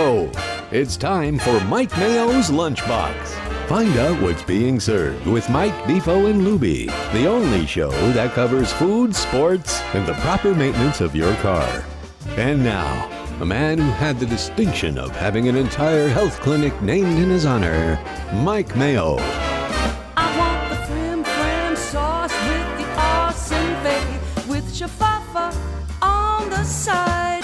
go. It's time for Mike Mayo's Lunchbox. Find out what's being served with Mike, Defo and Lubie, the only show that covers food, sports, and the proper maintenance of your car. And now, a man who had the distinction of having an entire health clinic named in his honor, Mike Mayo. I want the frim sauce with the awesome fave, with shafafa on the side.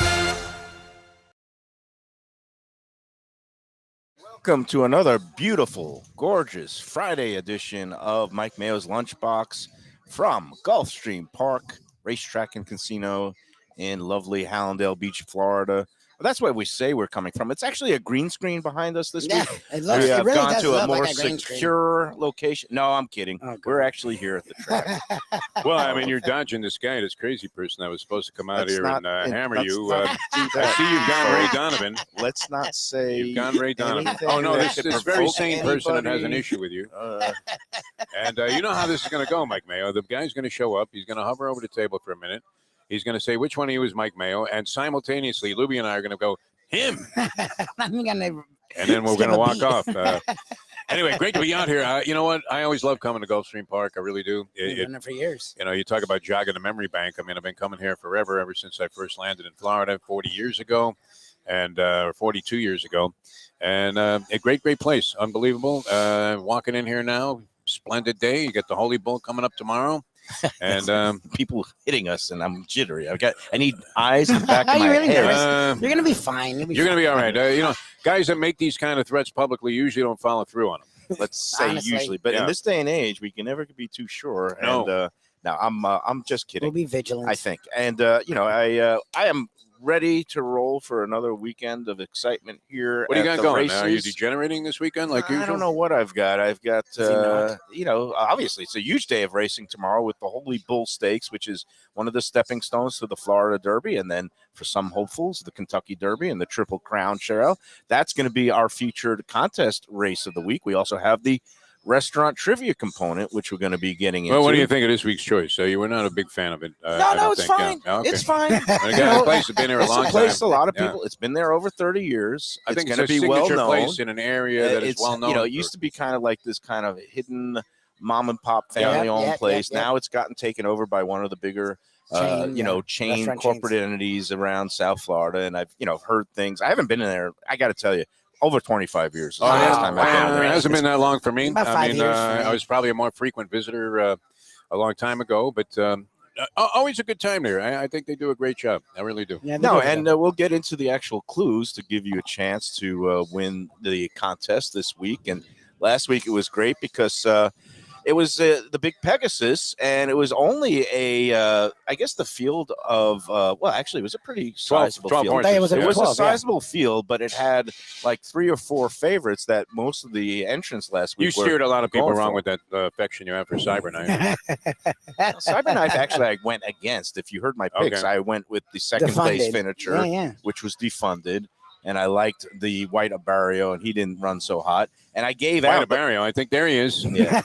Welcome to another beautiful, gorgeous Friday edition of Mike Mayo's Lunchbox from Gulfstream Park Racetrack and Casino in lovely Hallandale Beach, Florida. Well, that's where we say we're coming from. It's actually a green screen behind us this week. It looks, We have really gone does to a look more like a green secure location. No, I'm kidding. Oh, good. We're actually here at the track. Well, I mean, you're dodging this guy, this crazy person that was supposed to come out Let's here not- and hammer let's you. not do I that. see you've gone Ray Donovan. Let's not say You've gone Ray Donovan. anything Oh, no, that this could very provoke sane person that has an anybody. issue with you. Uh, And you know how this is going to go, Mike Mayo. The guy's going to show up. He's going to hover over the table for a minute. He's going to say, which one of you is Mike Mayo? And simultaneously, Lubie and I are going to go, him. I'm gonna And then we're skip going to a walk beat. off. Anyway, great to be out here. You know what? I always love coming to Gulfstream Park. I really do. We've done it for years. You know, you talk about jogging the memory bank. I mean, I've been coming here forever, ever since I first landed in Florida 40 years ago, and 42 years ago. And a great place. Unbelievable. Walking in here now, splendid day. You got the Holy Bull coming up tomorrow. And people hitting us, and I'm jittery. I need eyes in the back of Are my you really head. nervous? You're gonna be fine. You're you're going to be all right. You know, guys that make these kind of threats publicly usually don't follow through on them. Let's say Honestly. usually, but Yeah. in this day and age, we can never be too sure. No. And now I'm just kidding. We'll be vigilant. I think, and you know, I am ready to roll for another weekend of excitement here. What do you at got the going? races. Are you degenerating this weekend like usual? I don't know what I've got. I've got, Is he not? you know, obviously it's a huge day of racing tomorrow with the Holy Bull Stakes, which is one of the stepping stones to the Florida Derby. And then for some hopefuls, the Kentucky Derby and the Triple Crown Cheryl. That's going to be our featured contest race of the week. We also have the restaurant trivia component, which we're going to be getting into. Well, what do you think of this week's choice? So you were not a big fan of it. No, I no, don't it's think. fine. Yeah. Okay. It's fine. The guy's place has been there a It's long a place time. a lot of Yeah. people. It's been there over 30 years. I think it's it's going a to be well signature known. place in an area that is It's, well known. You know, it for- used to be kind of like this kind of hidden mom and pop Yeah, family-owned yeah, place. yeah, yeah. Now it's gotten taken over by one of the bigger, Chain, you know, yeah, chain restaurant corporate chains. entities around South Florida. And I've, you know, heard things. I haven't been in there. I got to tell you, over 25 years. is the Oh, last yeah. time I've been in It there. hasn't been that long for me. About I 5 mean, years for me. I was probably a more frequent visitor a long time ago, but always a good time there. I think they do a great job. I really do. Yeah, No, they're and good. we'll get into the actual clues to give you a chance to win the contest this week. And last week it was great because it was the Big Pegasus, and it was only I guess the field of, well, actually it was a pretty 12 sizable 12 field. horses. It was a It was 12, a yeah. sizable field, but it had like 3 or 4 favorites that most of the entrants last week You were. steered a lot of people going wrong for. with that affection you have for Cyberknife. Cyberknife actually I went against. If you heard my picks, Okay. I went with the second place Defunded. finisher, Yeah, yeah. which was defunded, and I liked the White Barrio, and he didn't run so hot. And I gave White out. Barrio, I think there he is. Yeah.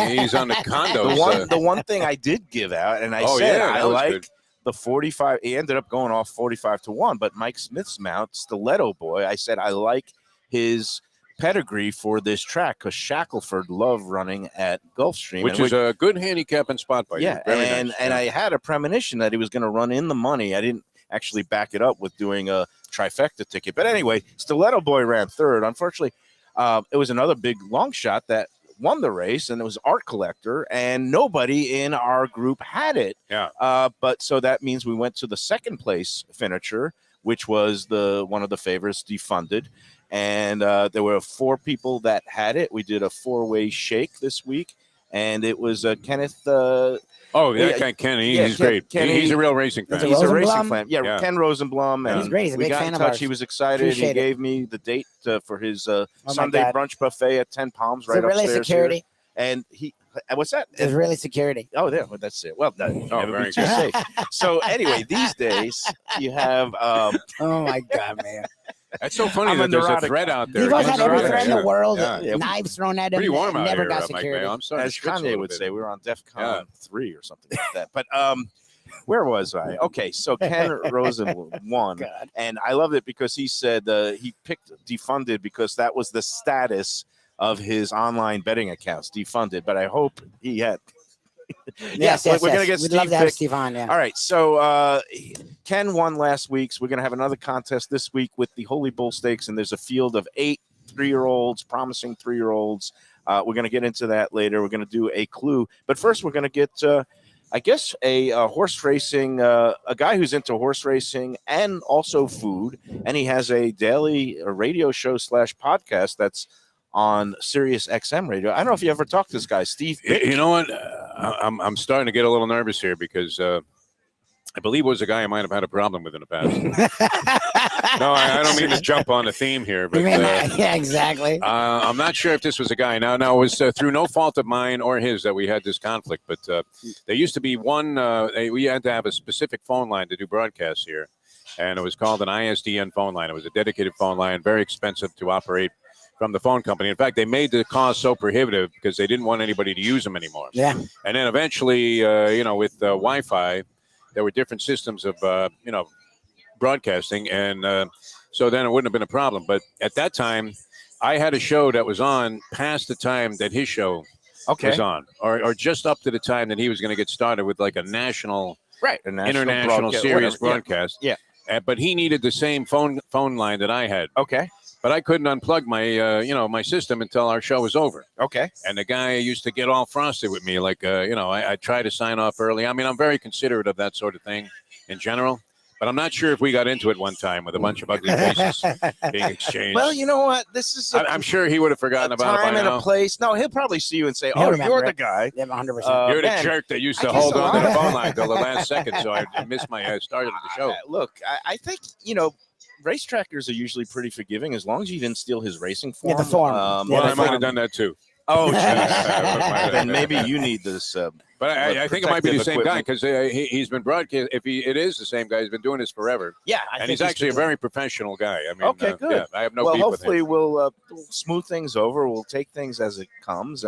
He's on the condos. The one thing I did give out, and I Oh, said yeah, I that was like good. the 45. He ended up going off 45-1, but Mike Smith's mount, Stiletto Boy, I said I like his pedigree for this track because Shackelford loved running at Gulfstream, Which and is a good handicap and spot by you. yeah, Very and nice. and I had a premonition that he was going to run in the money. I didn't actually back it up with doing a trifecta ticket, but anyway, Stiletto Boy ran third. Unfortunately, it was another big long shot that won the race, and it was Art Collector, and nobody in our group had it. Yeah. But so that means we went to the second place finisher, which was one of the favorites, Defunded. And there were 4 people that had it. We did a 4-way shake this week, and it was Kenneth. Oh, yeah, yeah, Ken, yeah, he's Ken- great. Kenny- he's a real racing fan. He's He's a racing Rosenblum? fan. Yeah, Yeah. Ken Rosenblum. And He's great. He's a we big got fan in of touch. ours. He was excited. Appreciate He it. gave me the date for his my Sunday God. brunch buffet at 10 Palms Is right it really upstairs security? here. And he, what's that? It's really security. Oh, yeah, well, that's it. Well done. Oh, Never very be too good. safe. So anyway, these days you have Oh my God, man! That's so funny I'm a that there's a neurotic- threat out there. You guys had against every the threat in yeah. the world. Yeah. Knives thrown at him. Pretty warm out never here, got Mike security. Mayo. I'm sorry. as Kanye would say, we were on DEF CON 3 or something like that. But Where was I? Okay, so Ken Rosen won, God. and I loved it because he said he picked defunded because that was the status of his online betting accounts, defunded. But I hope he had. Yes, we're gonna get We'd Steve love to have Bick. Steve on. Yeah. All right, so Ken won last week, so we're going to have another contest this week with the Holy Bull Stakes, and there's a field of 8 3-year-olds, promising 3-year-olds. We're going to get into that later. We're going to do a clue, but first we're going to get, I guess, a horse racing, a guy who's into horse racing and also food, and he has a daily radio show / podcast that's on Sirius XM radio. I don't know if you ever talked to this guy, Steve Bick. You know what? I'm starting to get a little nervous here because I believe it was a guy I might have had a problem with in the past. No, I don't mean to jump on the theme here, but yeah, exactly. I'm not sure if this was a guy. Now it was through no fault of mine or his that we had this conflict, but there used to be one. We had to have a specific phone line to do broadcasts here, and it was called an ISDN phone line. It was a dedicated phone line, very expensive to operate from the phone company. In fact, they made the cost so prohibitive because they didn't want anybody to use them anymore. Yeah. And then eventually, with Wi-Fi, there were different systems of, broadcasting. And so then it wouldn't have been a problem. But at that time, I had a show that was on past the time that his show was on, or just up to the time that he was going to get started with like a national, international serious broadcast. Yeah. But he needed the same phone line that I had. Okay. But I couldn't unplug my, my system until our show was over. Okay. And the guy used to get all frosted with me, like, I try to sign off early. I mean, I'm very considerate of that sort of thing in general. But I'm not sure if we got into it one time with a bunch of ugly faces being exchanged. Well, you know what? This is I'm sure he would have forgotten about it by time and now. a place. No, he'll probably see you and say, He'll "Oh, remember you're the it. guy." Yeah, 100%. You're the Ben, jerk that used I to guess hold a on to lot the of- phone line till the last second, so I missed my start of the show. Look, I think, racetrackers are usually pretty forgiving as long as you didn't steal his racing form. Yeah, the form. Well, I the might have form. done that too. Oh, Yeah. then maybe you need this. But I think it might be the protective same guy equipment. because he's been broadcast. It is the same guy, he's been doing this forever, Yeah, and he's actually a very professional guy. I mean, Okay, good. Yeah, I have no well, beef with him. hopefully we'll smooth things over. We'll take things as it comes.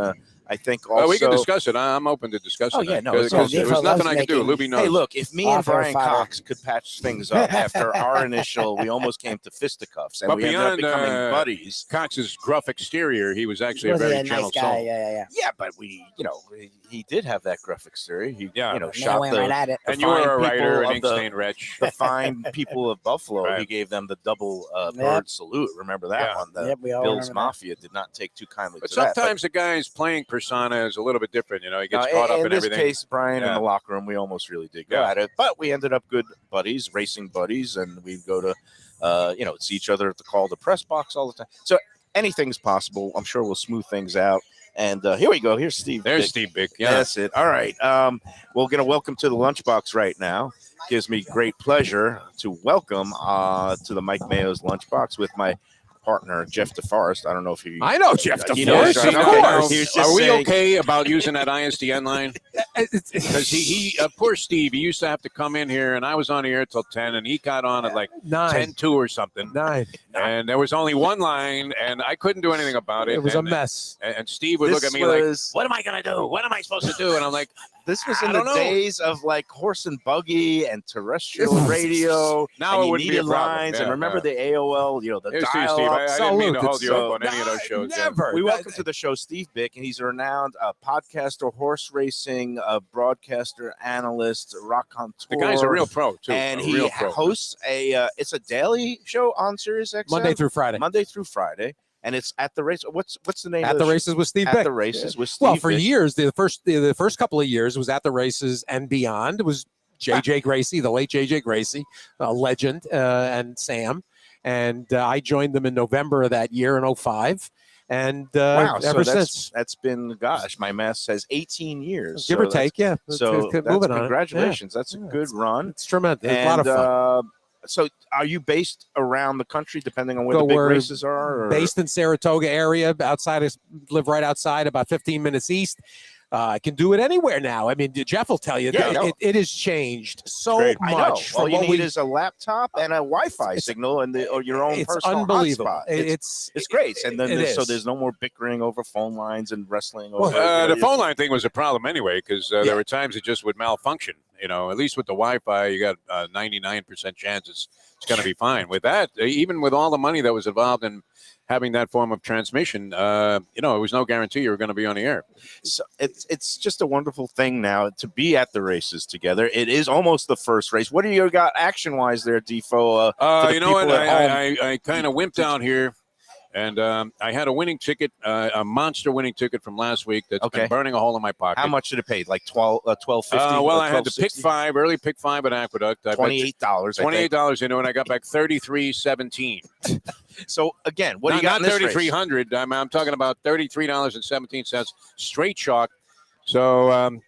I think also Well, we can discuss it. I'm open to discussing Oh, yeah, it. no, it's Because all there good. was nothing Loves I could do. making- Lubie knows. Hey, look, if me and Author, Brian fighter. Cox could patch things up after our initial, we almost came to fisticuffs, and But we ended up beyond, becoming buddies. Cox's gruff exterior, he was actually a Was he very a nice gentle guy? soul. Yeah. Yeah, but he did have that gruff exterior. He, Yeah. Man, shot went the, right at it. the And you were a fine writer, people an of ink the- stained wretch. the fine people of Buffalo. Right. He gave them the double Yep. bird salute. Remember that Yeah. one? The Yep, we all Bill's remember that. Mafia did not take too kindly But to that. sometimes the guy's playing persona is a little bit different. He gets No, caught up in in this everything. case, Brian, in Yeah. the locker room, we almost really did go Yeah. at it, but we ended up good buddies, racing buddies, and we go to, see each other at the call to press box all the time. So anything's possible. I'm sure we'll smooth things out. And here we go. Here's Steve. There's Bick. Steve Bick. Yeah. That's it. All right. We're going to welcome to the Lunchbox right now. Gives me great pleasure to welcome to the Mike Mayo's Lunchbox with my partner, Jeff DeForest. I don't know if he... I know Jeff He DeForest. knows, Of right? Now, course. He was just are we saying- okay about using that ISDN line? Because he poor Steve, he used to have to come in here, and I was on the air till 10, and he got on at like 10:02 or something. 9. And there was only one line, and I couldn't do anything about it. It was a and, mess. And Steve would look at me like, "What am I gonna do? What am I supposed to do?" And I'm like, This was I in the don't know. days of like horse and buggy and terrestrial radio. Now and it you wouldn't be a needed problem. lines. Yeah, and remember yeah. the AOL, the Here's to you, dial Steve. up. I didn't mean to Salute. hold you So- up on any of those shows. yeah. Never. We welcome to the show Steve Bick, and he's a renowned podcaster, horse racing broadcaster, analyst, raconteur. The guy's a real pro too. and a he real pro. hosts it's a daily show on Sirius XM Monday through Friday. Monday through Friday, and it's at the race. What's the name At of the show? races with Steve At Bick. the races with Steve. Well, for Bick. years, the first couple of years was at the races and beyond. It was JJ Gracie, the late JJ Gracie, a legend, and Sam. And I joined them in November of that year in 05. And Wow, ever so since, that's been, gosh, my math says 18 years. give So or take, yeah. So Keep that's moving on it. congratulations. That's a Yeah, good run. It's tremendous. It's a And lot of fun. so are you based around the country depending on where So the big we're races are? Or? Based in Saratoga area, live right outside, about 15 minutes east. I can do it anywhere now. I mean, Jeff will tell you Yeah, that no. it has changed so Great. I know. much All from you what need we. is a laptop and a Wi-Fi signal or your own It's personal unbelievable. hotspot. It's great. And then it so is. there's no more bickering over phone lines and wrestling. Well, Over, The phone line thing was a problem anyway because there were times it just would malfunction, at least with the Wi-Fi, you got 99% chances it's going to be fine. With that, even with all the money that was involved in having that form of transmission, it was no guarantee you were going to be on the air. So it's just a wonderful thing now to be at the races together. It is almost the first race. What do you got action-wise there, Defo? You know what? I kind of wimped out here. And I had a winning ticket, a monster winning ticket from last week that's been burning a hole in my pocket. How much did it pay? Like $12.50? Well, I had to pick early pick five at Aqueduct. $28. $28, and I got back $33.17. So again, what do you got in this race? Not $3,300. I'm talking about $33.17 straight chalk. So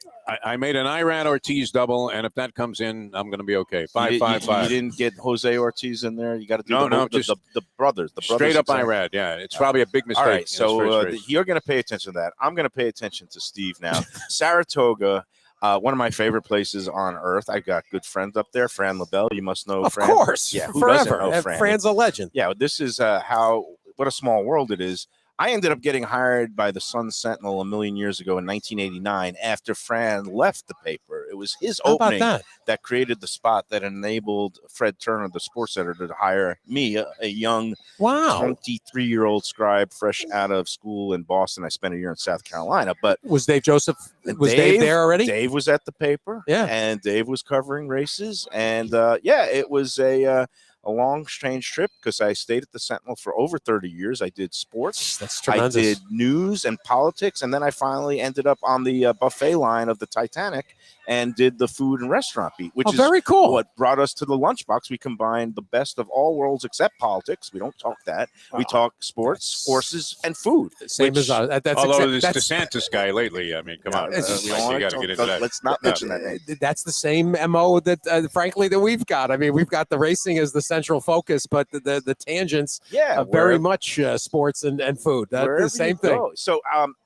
I made an Irad Ortiz double, and if that comes in, I'm going to be okay. 5-5-5. You didn't get Jose Ortiz in there. You got to do just the brothers. The straight up exactly. Irad. Yeah, it's probably a big mistake. All right, so you're going to pay attention to that. I'm going to pay attention to Steve now. Saratoga. One of my favorite places on earth. I got good friends up there. Fran LaBelle, you must know Fran. Of course. Yeah, who forever. doesn't know Fran? Fran's a legend. Yeah, this is what a small world it is. I ended up getting hired by the Sun Sentinel a million years ago in 1989 after Fran left the paper. It was his opening that created the spot that enabled Fred Turner, the sports editor, to hire me, a young 23-year-old scribe fresh out of school in Boston. I spent a year in South Carolina. But was Dave Joseph, Dave there already? Dave was at the paper. Yeah. And Dave was covering races. And, it was a long, strange trip because I stayed at the Sentinel for over 30 years. I did sports. That's tremendous. I did news and politics, and then I finally ended up on the buffet line of the Titanic and did the food and restaurant beat, which is very cool. What brought us to the Lunchbox. We combined the best of all worlds except politics. We don't talk that. We talk sports, horses, and food. Same as us. Although this DeSantis guy lately, I mean, come on. You got to get into that. Let's not mention that name. That's the same MO that, frankly, that we've got. I mean, we've got the racing as the central focus, but the tangents are very much sports and food. That's the same thing. So,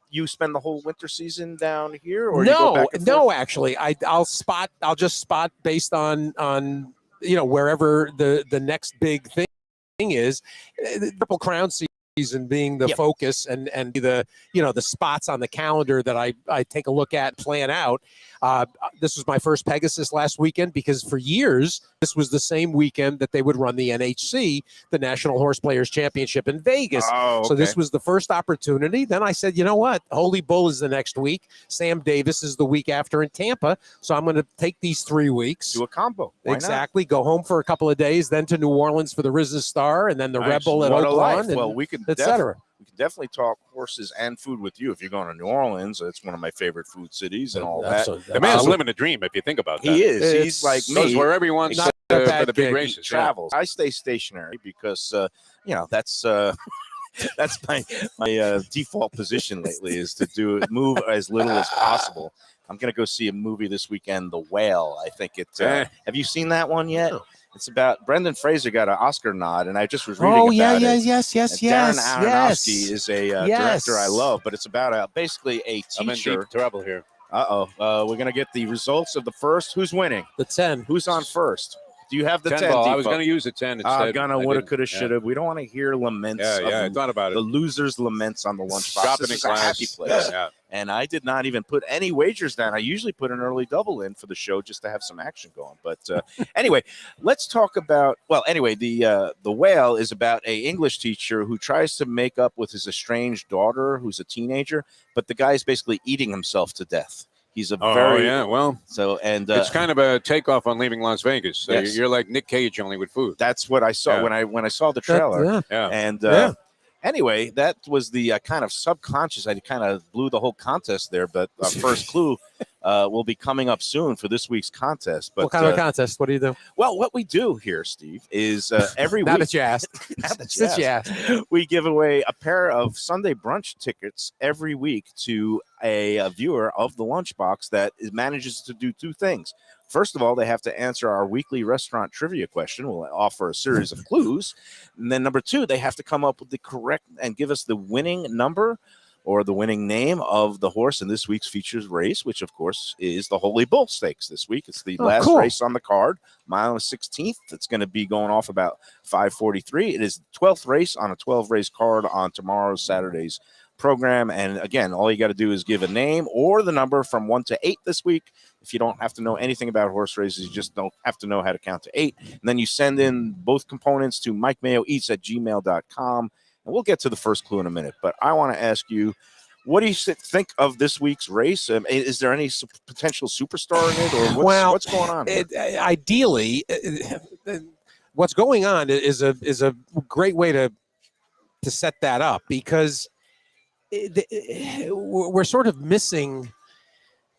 you spend the whole winter season down here, or no, actually, I'll just spot based on wherever the next big thing is. The Triple Crown season being the focus and the spots on the calendar that I take a look at, plan out. This was my first Pegasus last weekend because for years this was the same weekend that they would run the NHC, the National Horse Players Championship in Vegas. So this was the first opportunity. Then I said, you know what? Holy Bull is the next week. Sam Davis is the week after in Tampa. So I'm going to take these 3 weeks. Do a combo. Why exactly. Not? Go home for a couple of days, then to New Orleans for the Risen Star, and then the Rebel at Oakland. Well, we can etc. We can definitely talk horses and food with you if you're going to New Orleans. It's one of my favorite food cities and all that. The man's living a dream if you think about that. He is. He's like me. Goes wherever he wants for the big races. Travels. I stay stationary because, that's that's my default position lately is to move as little as possible. I'm going to go see a movie this weekend, The Whale. I think it's have you seen that one yet? No. It's about Brendan Fraser got an Oscar nod, and I just was reading about it. Yes. Darren Aronofsky is a director I love, but it's about basically a teacher. I'm in deep trouble here. We're going to get the results of the first. Who's winning? The 10. Who's on first? Do you have the 10? I was going to use the 10 instead. Gonna, woulda, coulda, shoulda. We don't want to hear laments. I thought about it. The losers' laments on the Lunchbox. Dropping this is a happy place. Yeah. And I did not even put any wagers down. I usually put an early double in for the show just to have some action going. But anyway, let's talk about. Well, anyway, the Whale is about a English teacher who tries to make up with his estranged daughter, who's a teenager, but the guy's basically eating himself to death. He's a it's kind of a takeoff on Leaving Las Vegas. So you're like Nick Cage only with food. That's what I saw when I saw the trailer. Anyway, that was the kind of subconscious. I kind of blew the whole contest there, but our first clue will be coming up soon for this week's contest. But what kind of a contest? What do you do? Well, what we do here, Steve, is every now week. That you asked. We give away a pair of Sunday brunch tickets every week to a viewer of the Lunchbox that manages to do two things. First of all, they have to answer our weekly restaurant trivia question. We'll offer a series of clues. And then number two, they have to come up with the correct and give us the winning number or the winning name of the horse in this week's features race, which, of course, is the Holy Bull Stakes this week. It's the last race on the card, mile and 16th. It's going to be going off about 5:43. It is the 12th race on a 12-race card on tomorrow's Saturday's program. And again, all you got to do is give a name or the number from 1 to 8 this week. If you don't have to know anything about horse races, you just don't have to know how to count to 8. And then you send in both components to mikemayoeats@gmail.com. And we'll get to the first clue in a minute. But I want to ask you, what do you think of this week's race? Is there any potential superstar in it, or what's going on? Ideally, what's going on is a great way to set that up, because we're sort of missing.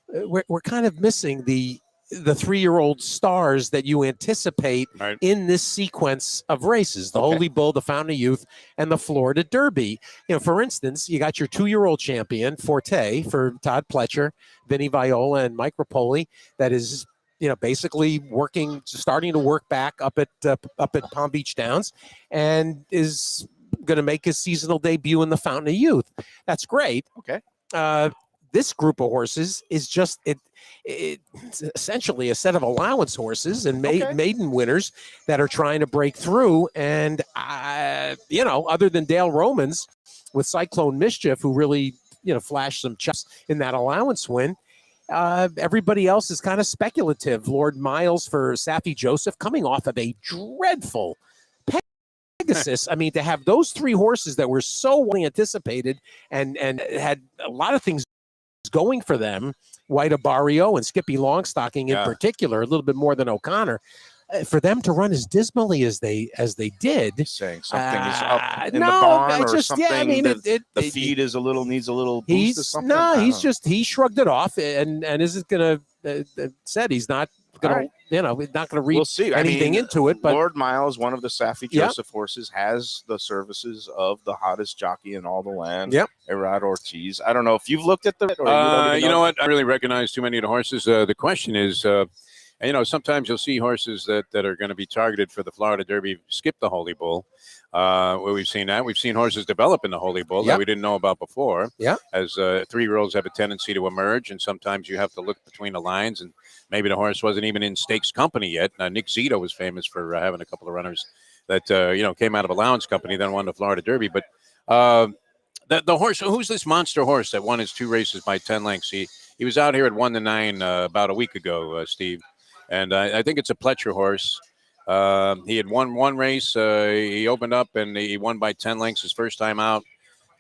We're kind of missing the 3-year-old stars that you anticipate in this sequence of races: the Holy Bull, the Fountain of Youth, and the Florida Derby. For instance, you got your 2-year-old champion Forte for Todd Pletcher, Vinny Viola, and Mike Rapoli. That is, basically starting to work back up at Palm Beach Downs, and is going to make his seasonal debut in the Fountain of Youth. That's great. Okay. This group of horses is just it's essentially a set of allowance horses and maiden winners that are trying to break through. And other than Dale Romans with Cyclone Mischief, who really flashed some chops in that allowance win, everybody else is kind of speculative. Lord Miles for Safi Joseph, coming off of a dreadful Pegasus. I mean, to have those 3 horses that were so well anticipated and had a lot of things going for them, White Barrio and Skippy Longstocking in particular, a little bit more than O'Connor, for them to run as dismally as they did. Saying something is up in the barn or something. Yeah, I mean, the feed is needs a little boost or something. No, he shrugged it off and isn't going to said he's not going to not going to read anything into it. But Lord Miles, one of the Safi Joseph horses, has the services of the hottest jockey in all the land, Erad Ortiz. I don't know if you've looked at them. You know what? I really recognize too many of the horses. The question is, sometimes you'll see horses that are going to be targeted for the Florida Derby skip the Holy Bull. Where we've seen that. We've seen horses develop in the Holy Bull that we didn't know about before. As 3-year-olds have a tendency to emerge, and sometimes you have to look between the lines, and maybe the horse wasn't even in stakes company yet. Nick Zito was famous for having a couple of runners that came out of allowance company, then won the Florida Derby. But the horse, who's this monster horse that won his 2 races by 10 lengths? He was out here at 1 to 9 about a week ago, Steve, and I think it's a Pletcher horse. He had won 1 race. He opened up and he won by 10 lengths his first time out.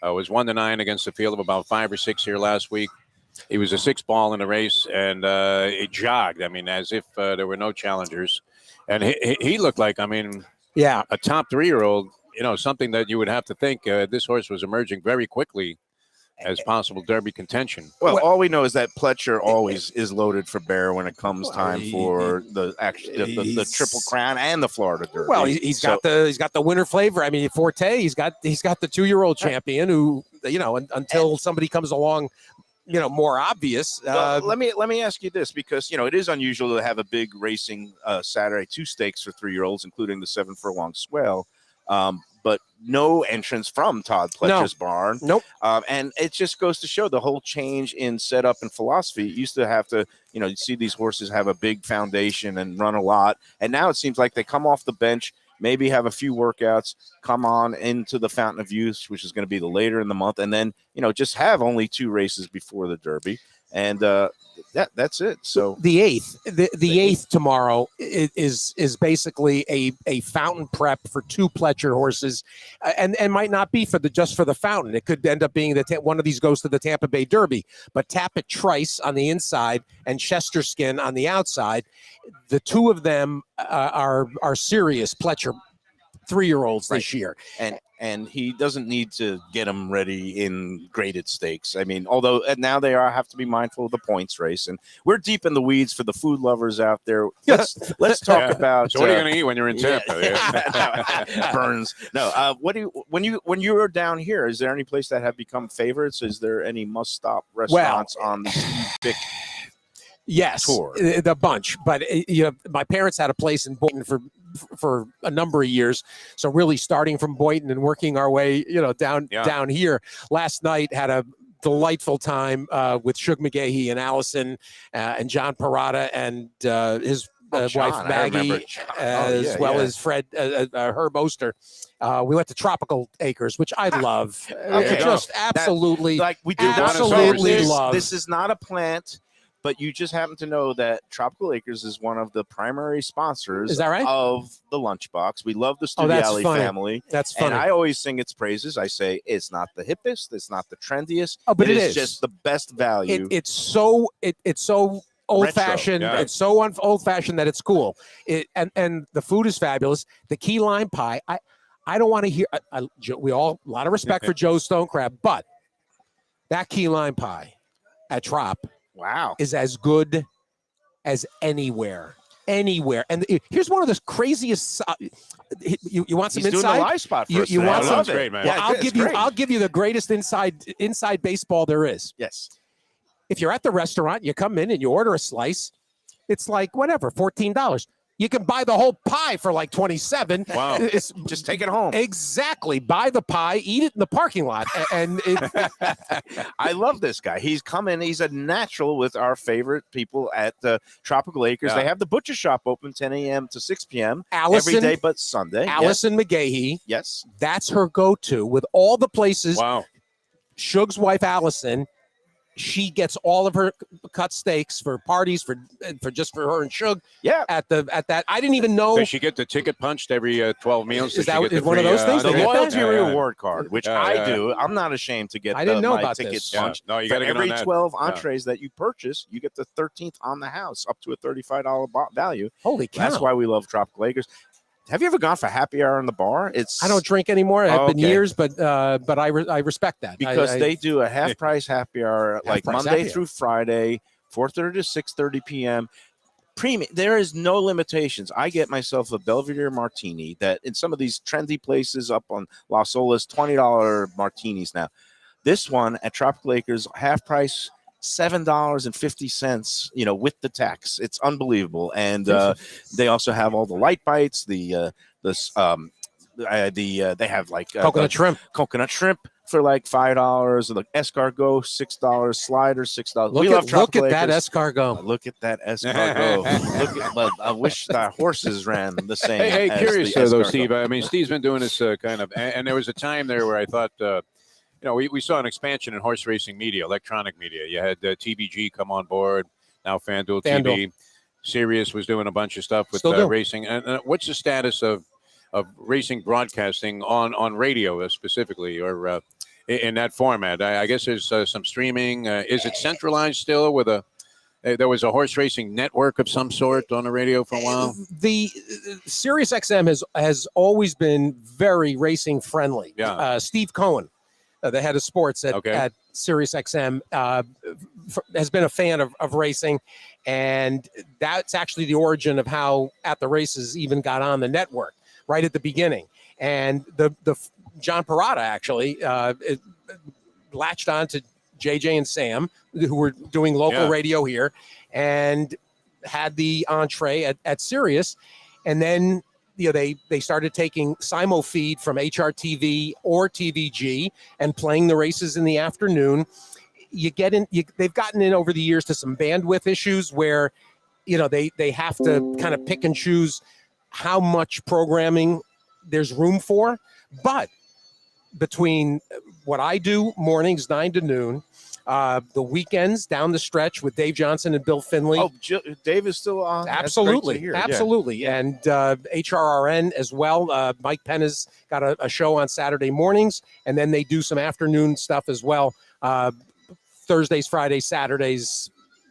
Was 1 to 9 against a field of about 5 or 6 here last week. He was a 6 ball in the race, and it jogged. I mean, as if there were no challengers. And he looked like, a top 3-year-old, something that you would have to think this horse was emerging very quickly as possible Derby contention. Well, all we know is that Pletcher always is loaded for bear when it comes time for the Triple Crown and the Florida Derby. Well, he's got the winter flavor. I mean, Forte, he's got the 2-year-old champion who, until somebody comes along, more obvious. Let me ask you this, because it is unusual to have a big racing Saturday 2 stakes for 3-year-olds, including the 7 furlong swell. But no entrance from Todd Pletcher's barn. Nope. And it just goes to show the whole change in setup and philosophy. You used to have to, you see these horses have a big foundation and run a lot. And now it seems like they come off the bench, maybe have a few workouts, come on into the Fountain of Youth, which is going to be the later in the month, and then, just have only 2 races before the Derby. And that's it. So the 8th, the 8th tomorrow is basically a fountain prep for 2 Pletcher horses, and might not be just for the fountain. It could end up being that one of these goes to the Tampa Bay Derby. But Tappet Trice on the inside and Chester Skin on the outside, the 2 of them are serious Pletcher 3-year-olds this year. And he doesn't need to get them ready in graded stakes. I mean, although now they have to be mindful of the points race. And we're deep in the weeds for the food lovers out there. Let's talk about. So what are you going to eat when you're in Tampa? Burns. No. When you are down here? Is there any place that have become favorites? Is there any must-stop restaurants on the big tour? Yes, the bunch. But my parents had a place in Boynton for a number of years, so really starting from Boynton and working our way down here. Last night had a delightful time with Shug McGahee and Allison and John Parada and his wife Maggie, as well as Fred Herb Oster, We went to Tropical Acres, which I love. Okay. Just absolutely, Like we do absolutely this. love. This is not a plant, but you just happen to know that Tropical Acres is one of the primary sponsors Is that right? of the Lunchbox. We love the Oh, that's Studiali funny. family. That's funny. And I always sing its praises. I say it's not the hippest, it's not the trendiest. Oh, but it is is. just the best value. It's so old fashioned. yeah. It's so old fashioned that it's cool. And the food is fabulous. The key lime pie. I don't want to hear. We all a lot of respect for Joe's Stone Crab, but that key lime pie at Trop Wow. is as good as anywhere. And here's one of the craziest. You want some He's insight? doing the live spot for You- us you today. want I some- love it. Great, man. Well, Yeah, I'll give you the greatest inside baseball there is. Yes. If you're at the restaurant, you come in and you order a slice, it's like whatever, $14. You can buy the whole pie for like $27. Wow. It's Just take it home. exactly. Buy the pie, eat it in the parking lot, and I love this guy. He's coming. He's a natural with our favorite people at Tropical Acres. Yeah. They have the butcher shop open 10 a.m. to 6 p.m. Allison, every day but Sunday. Allison McGahee. Yes. That's her go-to with all the places. Wow. Shug's wife Allison, she gets all of her cut steaks for parties for just for her and Shug Yeah. at that. I didn't even know. Does she get the ticket punched every 12 meals? Is Does she that get the one of free, those things The they get that? loyalty Yeah, yeah. reward card, which Yeah, I yeah. do. I'm not ashamed to get I didn't know my about tickets this. Yeah. punched. No, you For got to get on every that. 12 Yeah. entrees that you purchase, you get the 13th on the house, up to a $35 value. Holy cow! That's why we love Tropical Acres. Have you ever gone for happy hour in the bar? I don't drink anymore. It have been Okay. years, but I respect that because I- they do a half price happy hour like price Monday happy through Friday, 4:30 to 6:30 p.m. Premium. There is no limitations. I get myself a Belvedere martini that in some of these trendy places up on Las Olas, $20 martinis now. This one at Tropical Acres, half price, $7.50. With the tax, it's unbelievable. And they also have all the light bites. They have like coconut shrimp. coconut shrimp for like $5, the escargot $6, sliders $6. Look We love at Tropical that Acres. escargot. Look at that escargot. But I wish the horses ran the same. Hey, as curious the though, escargot. Steve. I mean, Steve's been doing this kind of, and there was a time there where I thought, we saw an expansion in horse racing media, electronic media. You had TBG come on board, now FanDuel TV. Sirius was doing a bunch of stuff with Still do. racing. And what's the status of racing broadcasting on radio specifically, or in that format? I guess there's some streaming. Is it centralized still with there was a horse racing network of some sort on the radio for a while? The Sirius XM has always been very racing friendly. Yeah. Steve Cohen, the head of sports at Sirius XM, has been a fan of racing, and that's actually the origin of how At the Races even got on the network right at the beginning. And the John Parada actually latched on to JJ and Sam, who were doing local radio here, and had the entree at Sirius. And then they started taking Simo feed from HRTV or TVG and playing the races in the afternoon. They've gotten in over the years to some bandwidth issues where they have to kind of pick and choose how much programming there's room for. But between what I do mornings 9 to noon, the weekends down the stretch with Dave Johnson and Bill Finley. Oh, Dave is still on. That's great to Absolutely. hear. Absolutely. And HRRN as well. Mike Penn has got a show on Saturday mornings, and then they do some afternoon stuff as well. Thursdays, Fridays, Saturdays.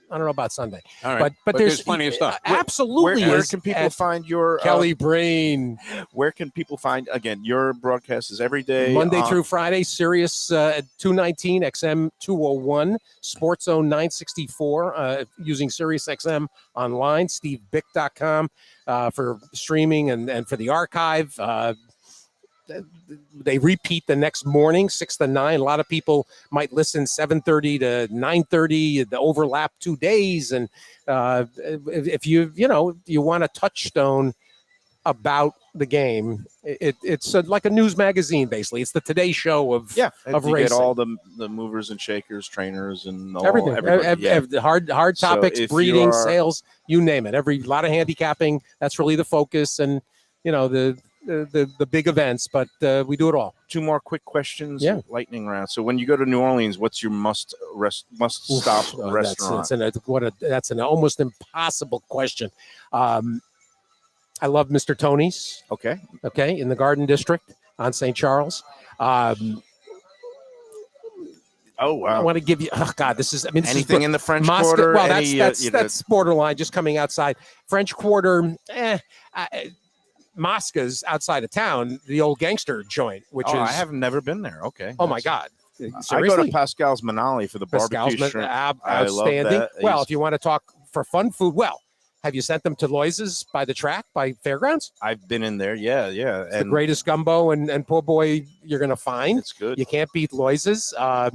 I don't know about Sunday. All right. But there's plenty of stuff. Absolutely. Where is can people at find your Kelly Brain. Where can people find again? Your broadcast is every day, Monday through Friday, Sirius at 219, XM 201, Sports Zone 964, using Sirius XM online, stevebick.com for streaming and for the archive. They repeat the next morning, 6 to 9. A lot of people might listen 7:30 to 9:30. The overlap 2 days, and if you want a touchstone about the game, it's like a news magazine. Basically, it's the Today Show of you racing. get all the movers and shakers, trainers, and all, Everything. everybody. Hard So topics, if breeding, you are- sales, you name it. A lot of handicapping. That's really the focus, and the big events, but we do it all. 2 more quick questions. Yeah. Lightning round. So when you go to New Orleans, what's your must stop restaurant? That's an almost impossible question. I love Mr. Tony's. Okay. Okay, in the Garden District on St. Charles. Oh wow. I want to give you. Oh God, this is. I mean, this Anything is, in the French Moscow, Quarter? well, Any, that's borderline. Just coming outside French Quarter. Moscow's outside of town. The old gangster joint, which is. I have never been there. Okay. Oh my God. I go to Pascal's Manali for the barbecue shrimp. Outstanding. I love that. Well, if you want to talk for fun food, well, have you sent them to Loise's by the track, by Fairgrounds? I've been in there. Yeah. It's the greatest gumbo and po' boy you're going to find. It's good. You can't beat Loise's. A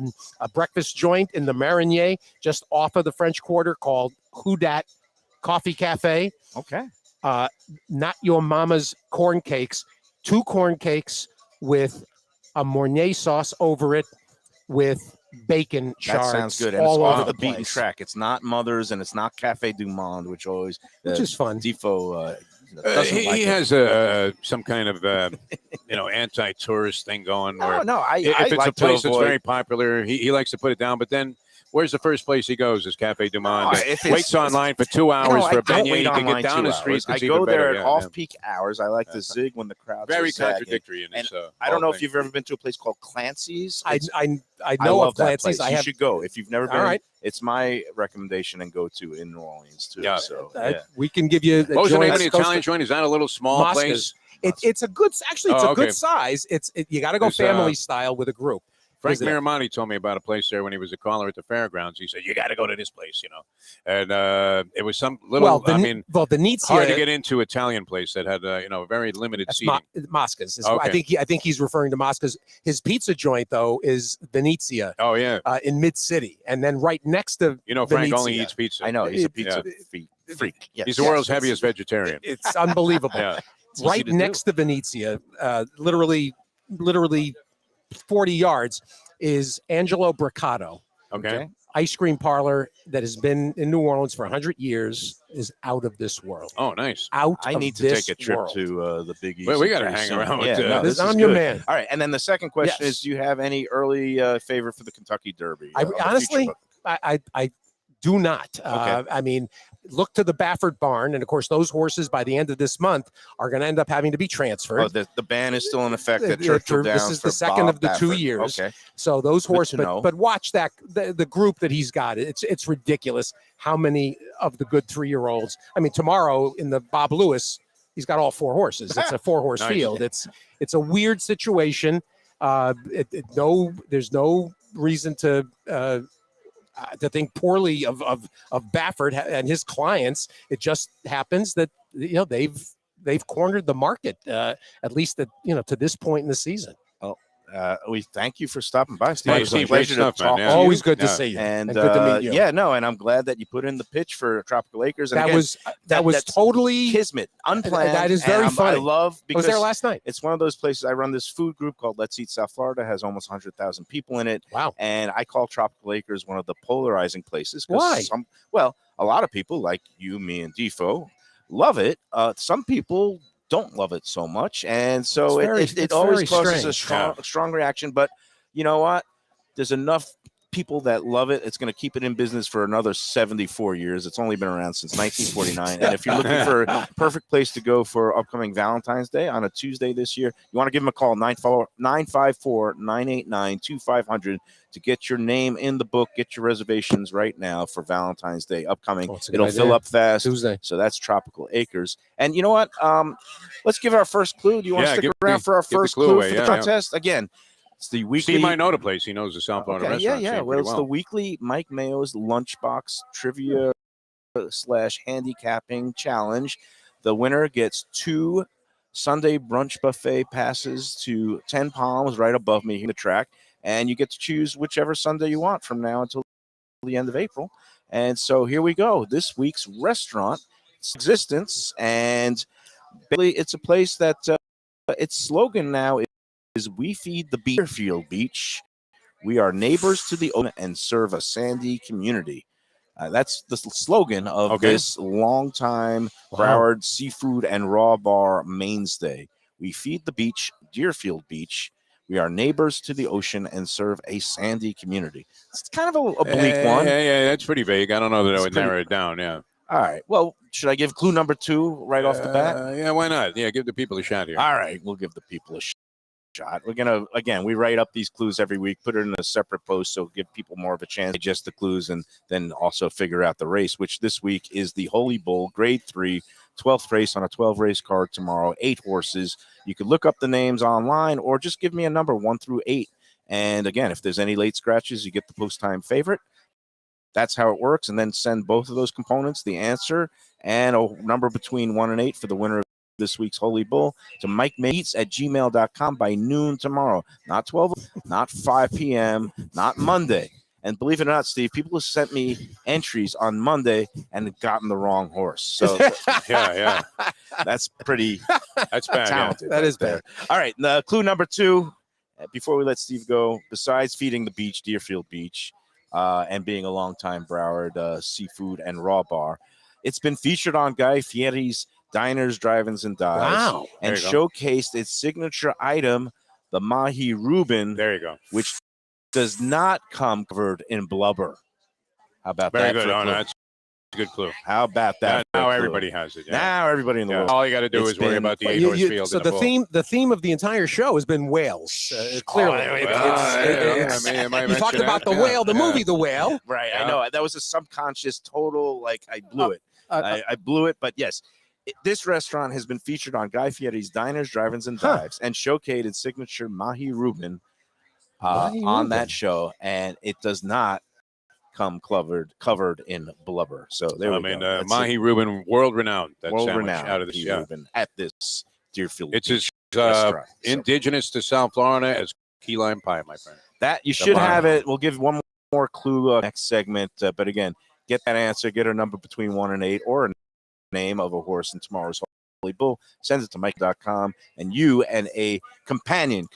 breakfast joint in the Marinier, just off of the French Quarter, called Who Dat Coffee Cafe. Okay. Not Your Mama's corn cakes. 2 corn cakes with a Mornay sauce over it, with bacon shards. That sounds good. And all it's over off the beaten place. track. It's not Mother's and it's not Cafe du Monde, which always Which is fun. Defo doesn't He like it. has some kind of anti-tourist thing going. Where No. if it's like a place to that's avoid, very popular, he likes to put it down. But then, where's the first place he goes? Is Cafe Du Monde. if it's- Waits online for 2 hours for a I don't beignet. wait You can online get down 2 the street. hours. I It's go even there better, at yeah, off-peak hours. I like to zig when the crowd's Very are sagging. contradictory in And this. I don't know if you've ever been to a place called Clancy's. I I know love of that Clancy's. place. I You have. should go if you've never been. All right. It's my recommendation and go to in New Orleans too. Yeah. So We can give you. What was the name of the joints, Italian joint? Is that a little small Moscow's. place? It's a good. Actually, it's Oh, a okay. good size. You got to go There's, family style with a group. Frank Visit it. Miramonti told me about a place there when he was a caller at the fairgrounds. He said, you got to go to this place, And it was some little, Venezia. hard to get into Italian place that had, very limited That's seating. Moscow's. Okay. I think he's referring to Moscow's. His pizza joint though is Venezia Oh, yeah. in Mid City, and then right next to Frank Venezia. only eats pizza. I know he's a It- pizza freak. Yes. He's the world's heaviest vegetarian. It's unbelievable. Yeah. It's easy Right to next to Venezia, literally 40 yards, is Angelo Briccato. Okay. Ice cream parlor that has been in New Orleans for 100 years, is out of this world. Oh, nice. I Of need to this take a trip world. to the Big East. Well, we gotta pretty hang soon. around with, Yeah, no, this this I'm is your good. man. All right, and then the second question Yes. is: do you have any early favorite for the Kentucky Derby? I on the honestly, future book? I do not. Okay. I mean, look to the Baffert barn, and of course, those horses by the end of this month are going to end up having to be transferred. Oh, the ban is still in effect at Yeah, Churchill Downs. this is the for second Bob of the 2 Baffert. years. Okay, So those Good horses, to know. but watch that the group that he's got. It's ridiculous how many of the good 3-year-olds. I mean, tomorrow in the Bob Lewis, he's got all 4 horses. It's a 4-horse Nice. field. It's a weird situation. There's no reason to think poorly of Baffert and his clients. It just happens that they've cornered the market at least to this point in the season. we thank you for stopping by, Steve. Hey, It was a Steve, pleasure great to stuff, man. talk Yeah. to you. Always good to Yeah. see you, And good to meet you. yeah, no, and I'm glad that you put in the pitch for Tropical Acres. And That again, was that's totally. kismet, unplanned. That is and very I funny. love I because was there last night. it's one of those places. I run this food group called Let's Eat South Florida. Has almost 100,000 people in it. Wow. And I call Tropical Acres one of the polarizing places. 'Cause Why? A lot of people like you, me, and Defo love it. Some people don't love it so much, and so It's it always very causes a strange. strong reaction. But you know what? There's enough people that love it. It's going to keep it in business for another 74 years. It's only been around since 1949. And if you're looking for a perfect place to go for upcoming Valentine's Day on a Tuesday this year, you want to give them a call, 954-989-2500 to get your name in the book. Get your reservations right now for Valentine's Day upcoming. Oh, it's a good It'll idea. fill up fast. Tuesday. So that's Tropical Acres. And you know what? Let's give our first clue. Do you want to Yeah, stick give around the- for our give the first clue clue away. for Yeah, the yeah. contest? Again, it's the weekly. Steve might know the place. He knows the South Florida Okay, restaurant. yeah. scene Well, pretty it's the weekly Mike Mayo's Lunchbox Trivia / Handicapping Challenge. The winner gets 2 Sunday brunch buffet passes to 10 Palms right above me here in the track. And you get to choose whichever Sunday you want from now until the end of April. And so here we go. This week's restaurant, its existence, and basically it's a place that its slogan now is "We feed the Beerfield Beach. We are neighbors to the ocean and serve a sandy community." That's the slogan of Okay. this longtime Broward seafood and raw bar mainstay. We feed the beach, Deerfield Beach. We are neighbors to the ocean and serve a sandy community. It's kind of a bleak one. Yeah, that's pretty vague. I don't know that I It's would narrow it down. Yeah. All right. Well, should I give clue number 2 right off the bat? Yeah, why not? Yeah, give the people a shot here. All right. We'll give the people a shot. We're going to, again, we write up these clues every week, put it in a separate post, so give people more of a chance to digest the clues and then also figure out the race, which this week is the Holy Bull Grade 3, 12th race on a 12-race card tomorrow, 8 horses. You could look up the names online or just give me a number 1 through 8. And again, if there's any late scratches, you get the post-time favorite. That's how it works. And then send both of those components, the answer and a number between 1 and 8 for the winner of this week's Holy Bull, to MikeMates@gmail.com by noon tomorrow. Not 12, not 5 p.m., not Monday. And believe it or not, Steve, people have sent me entries on Monday and gotten the wrong horse. So yeah. that's pretty That's bad. talented. That is bad. All right. Clue number 2, before we let Steve go, besides feeding the beach, Deerfield Beach, and being a longtime Broward seafood and raw bar, it's been featured on Guy Fieri's Diners, Drive-Ins, and Dives. Wow. And showcased its signature item, the Mahi Reuben, There you go. which does not come covered in blubber. How about Very that? good. for a Oh, clue? no, that's a good clue. How about that? Now for a clue? everybody has it. Yeah. Now everybody in the Yeah. world. All you got to do It's is worry been- about the Well, 8-horse field. so and the bull. the theme of the entire show has been whales. Clearly, you talked about the whale, the movie The Whale. Right. Yeah. I know. That was a subconscious total, like I blew it. I blew it. But yes, this restaurant has been featured on Guy Fieri's Diners, Drive-Ins, and Dives and showcased its signature Mahi Reuben on that show. And it does not come covered in blubber. So there we go. That's Mahi Reuben, world renowned. That world sandwich renowned out of the Mahi show. Reuben at this Deerfield. It's as restaurant. So indigenous to South Florida as key lime pie, my friend. that you should Mahi. have it. We'll give one more clue next segment. But again, get that answer, get a number between 1 and 8 or a name of a horse in tomorrow's Holy Bull. Send it to Mike.com, and you and a companion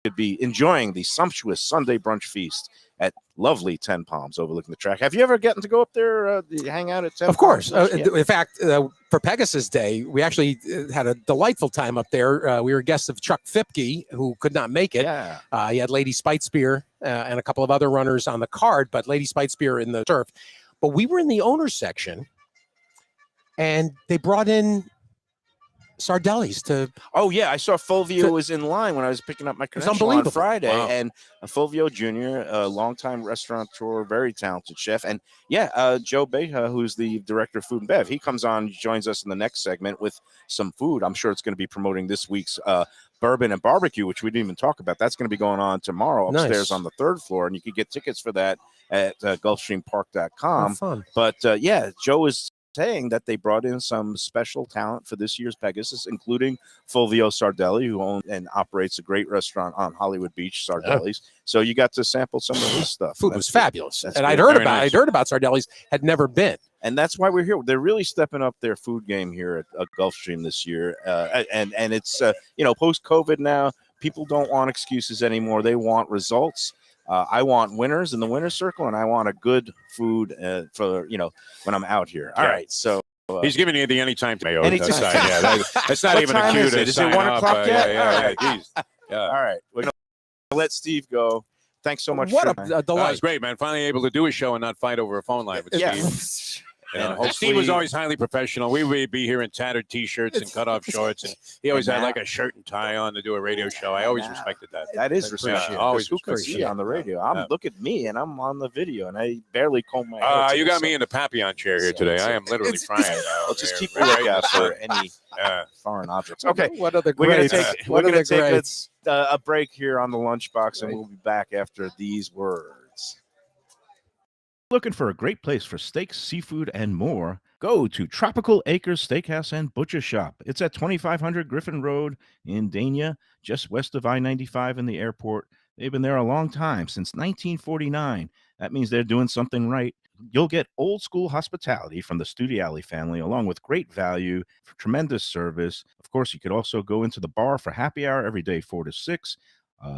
could be enjoying the sumptuous Sunday brunch feast at lovely 10 Palms overlooking the track. Have you ever gotten to go up there, hang out at 10 Of course. Palms? Yeah. In fact, for Pegasus Day, we actually had a delightful time up there. We were guests of Chuck Fipke, who could not make it. Yeah. He had Lady Spitespear and a couple of other runners on the card, but Lady Spitespear in the turf. But we were in the owner's section, and they brought in Sardelli's to. Oh, yeah. I saw Fulvio was in line when I was picking up my credential on unbelievable. Friday. Wow. And Fulvio Jr., a longtime restaurateur, very talented chef. And yeah, Joe Beja, who's the director of Food and Bev, he comes on, joins us in the next segment with some food. I'm sure it's going to be promoting this week's bourbon and barbecue, which we didn't even talk about. That's going to be going on tomorrow upstairs Nice. on the 3rd floor. And you can get tickets for that at gulfstreampark.com. Fun. But yeah, Joe is saying that they brought in some special talent for this year's Pegasus, including Fulvio Sardelli, who owns and operates a great restaurant on Hollywood Beach, Sardelli's. So you got to sample some of his stuff. Food That's was good. fabulous, That's and good. I'd heard Very about. nice. I'd heard about Sardelli's. Had never been. And that's why we're here. They're really stepping up their food game here at Gulfstream this year. And it's, post-COVID now, people don't want excuses anymore. They want results. I want winners in the winner's circle, and I want a good food for, when I'm out here. All Yeah. right. So He's giving you the anytime to Mayo. Anytime. Side. Yeah, that's not What even a time cue is to it? Is it sign 1 up. o'clock yet? Yeah, All right. geez. Yeah. all right. We're going to let Steve go. Thanks so much. What for a That delight! was great, man. Finally able to do a show and not fight over a phone line with Yeah. Steve. And And hopefully- Steve was always highly professional. We would be here in tattered T-shirts and cut-off shorts, and he always And had now- like a shirt and tie on to do a radio show. I always now- respected that. That is Yeah, appreciated. always Who could see appreciated. on the radio? Yeah. Look at me, and I'm on the video, and I barely comb my hair. You today, got so me in the Papillon chair here today. I am literally frying. Let's just keep a lookout for any foreign objects. Okay, What are the we're gonna greats? take What we're are gonna the take greats? a break here on the Lunchbox, and we'll be back after these words. Looking for a great place for steaks, seafood, and more? Go to Tropical Acres Steakhouse and Butcher Shop. It's at 2500 Griffin Road in Dania, just west of I-95 and the airport. They've been there a long time, since 1949. That means they're doing something right. You'll get old school hospitality from the Studiali family, along with great value, tremendous service. Of course, you could also go into the bar for happy hour every day, 4 to 6.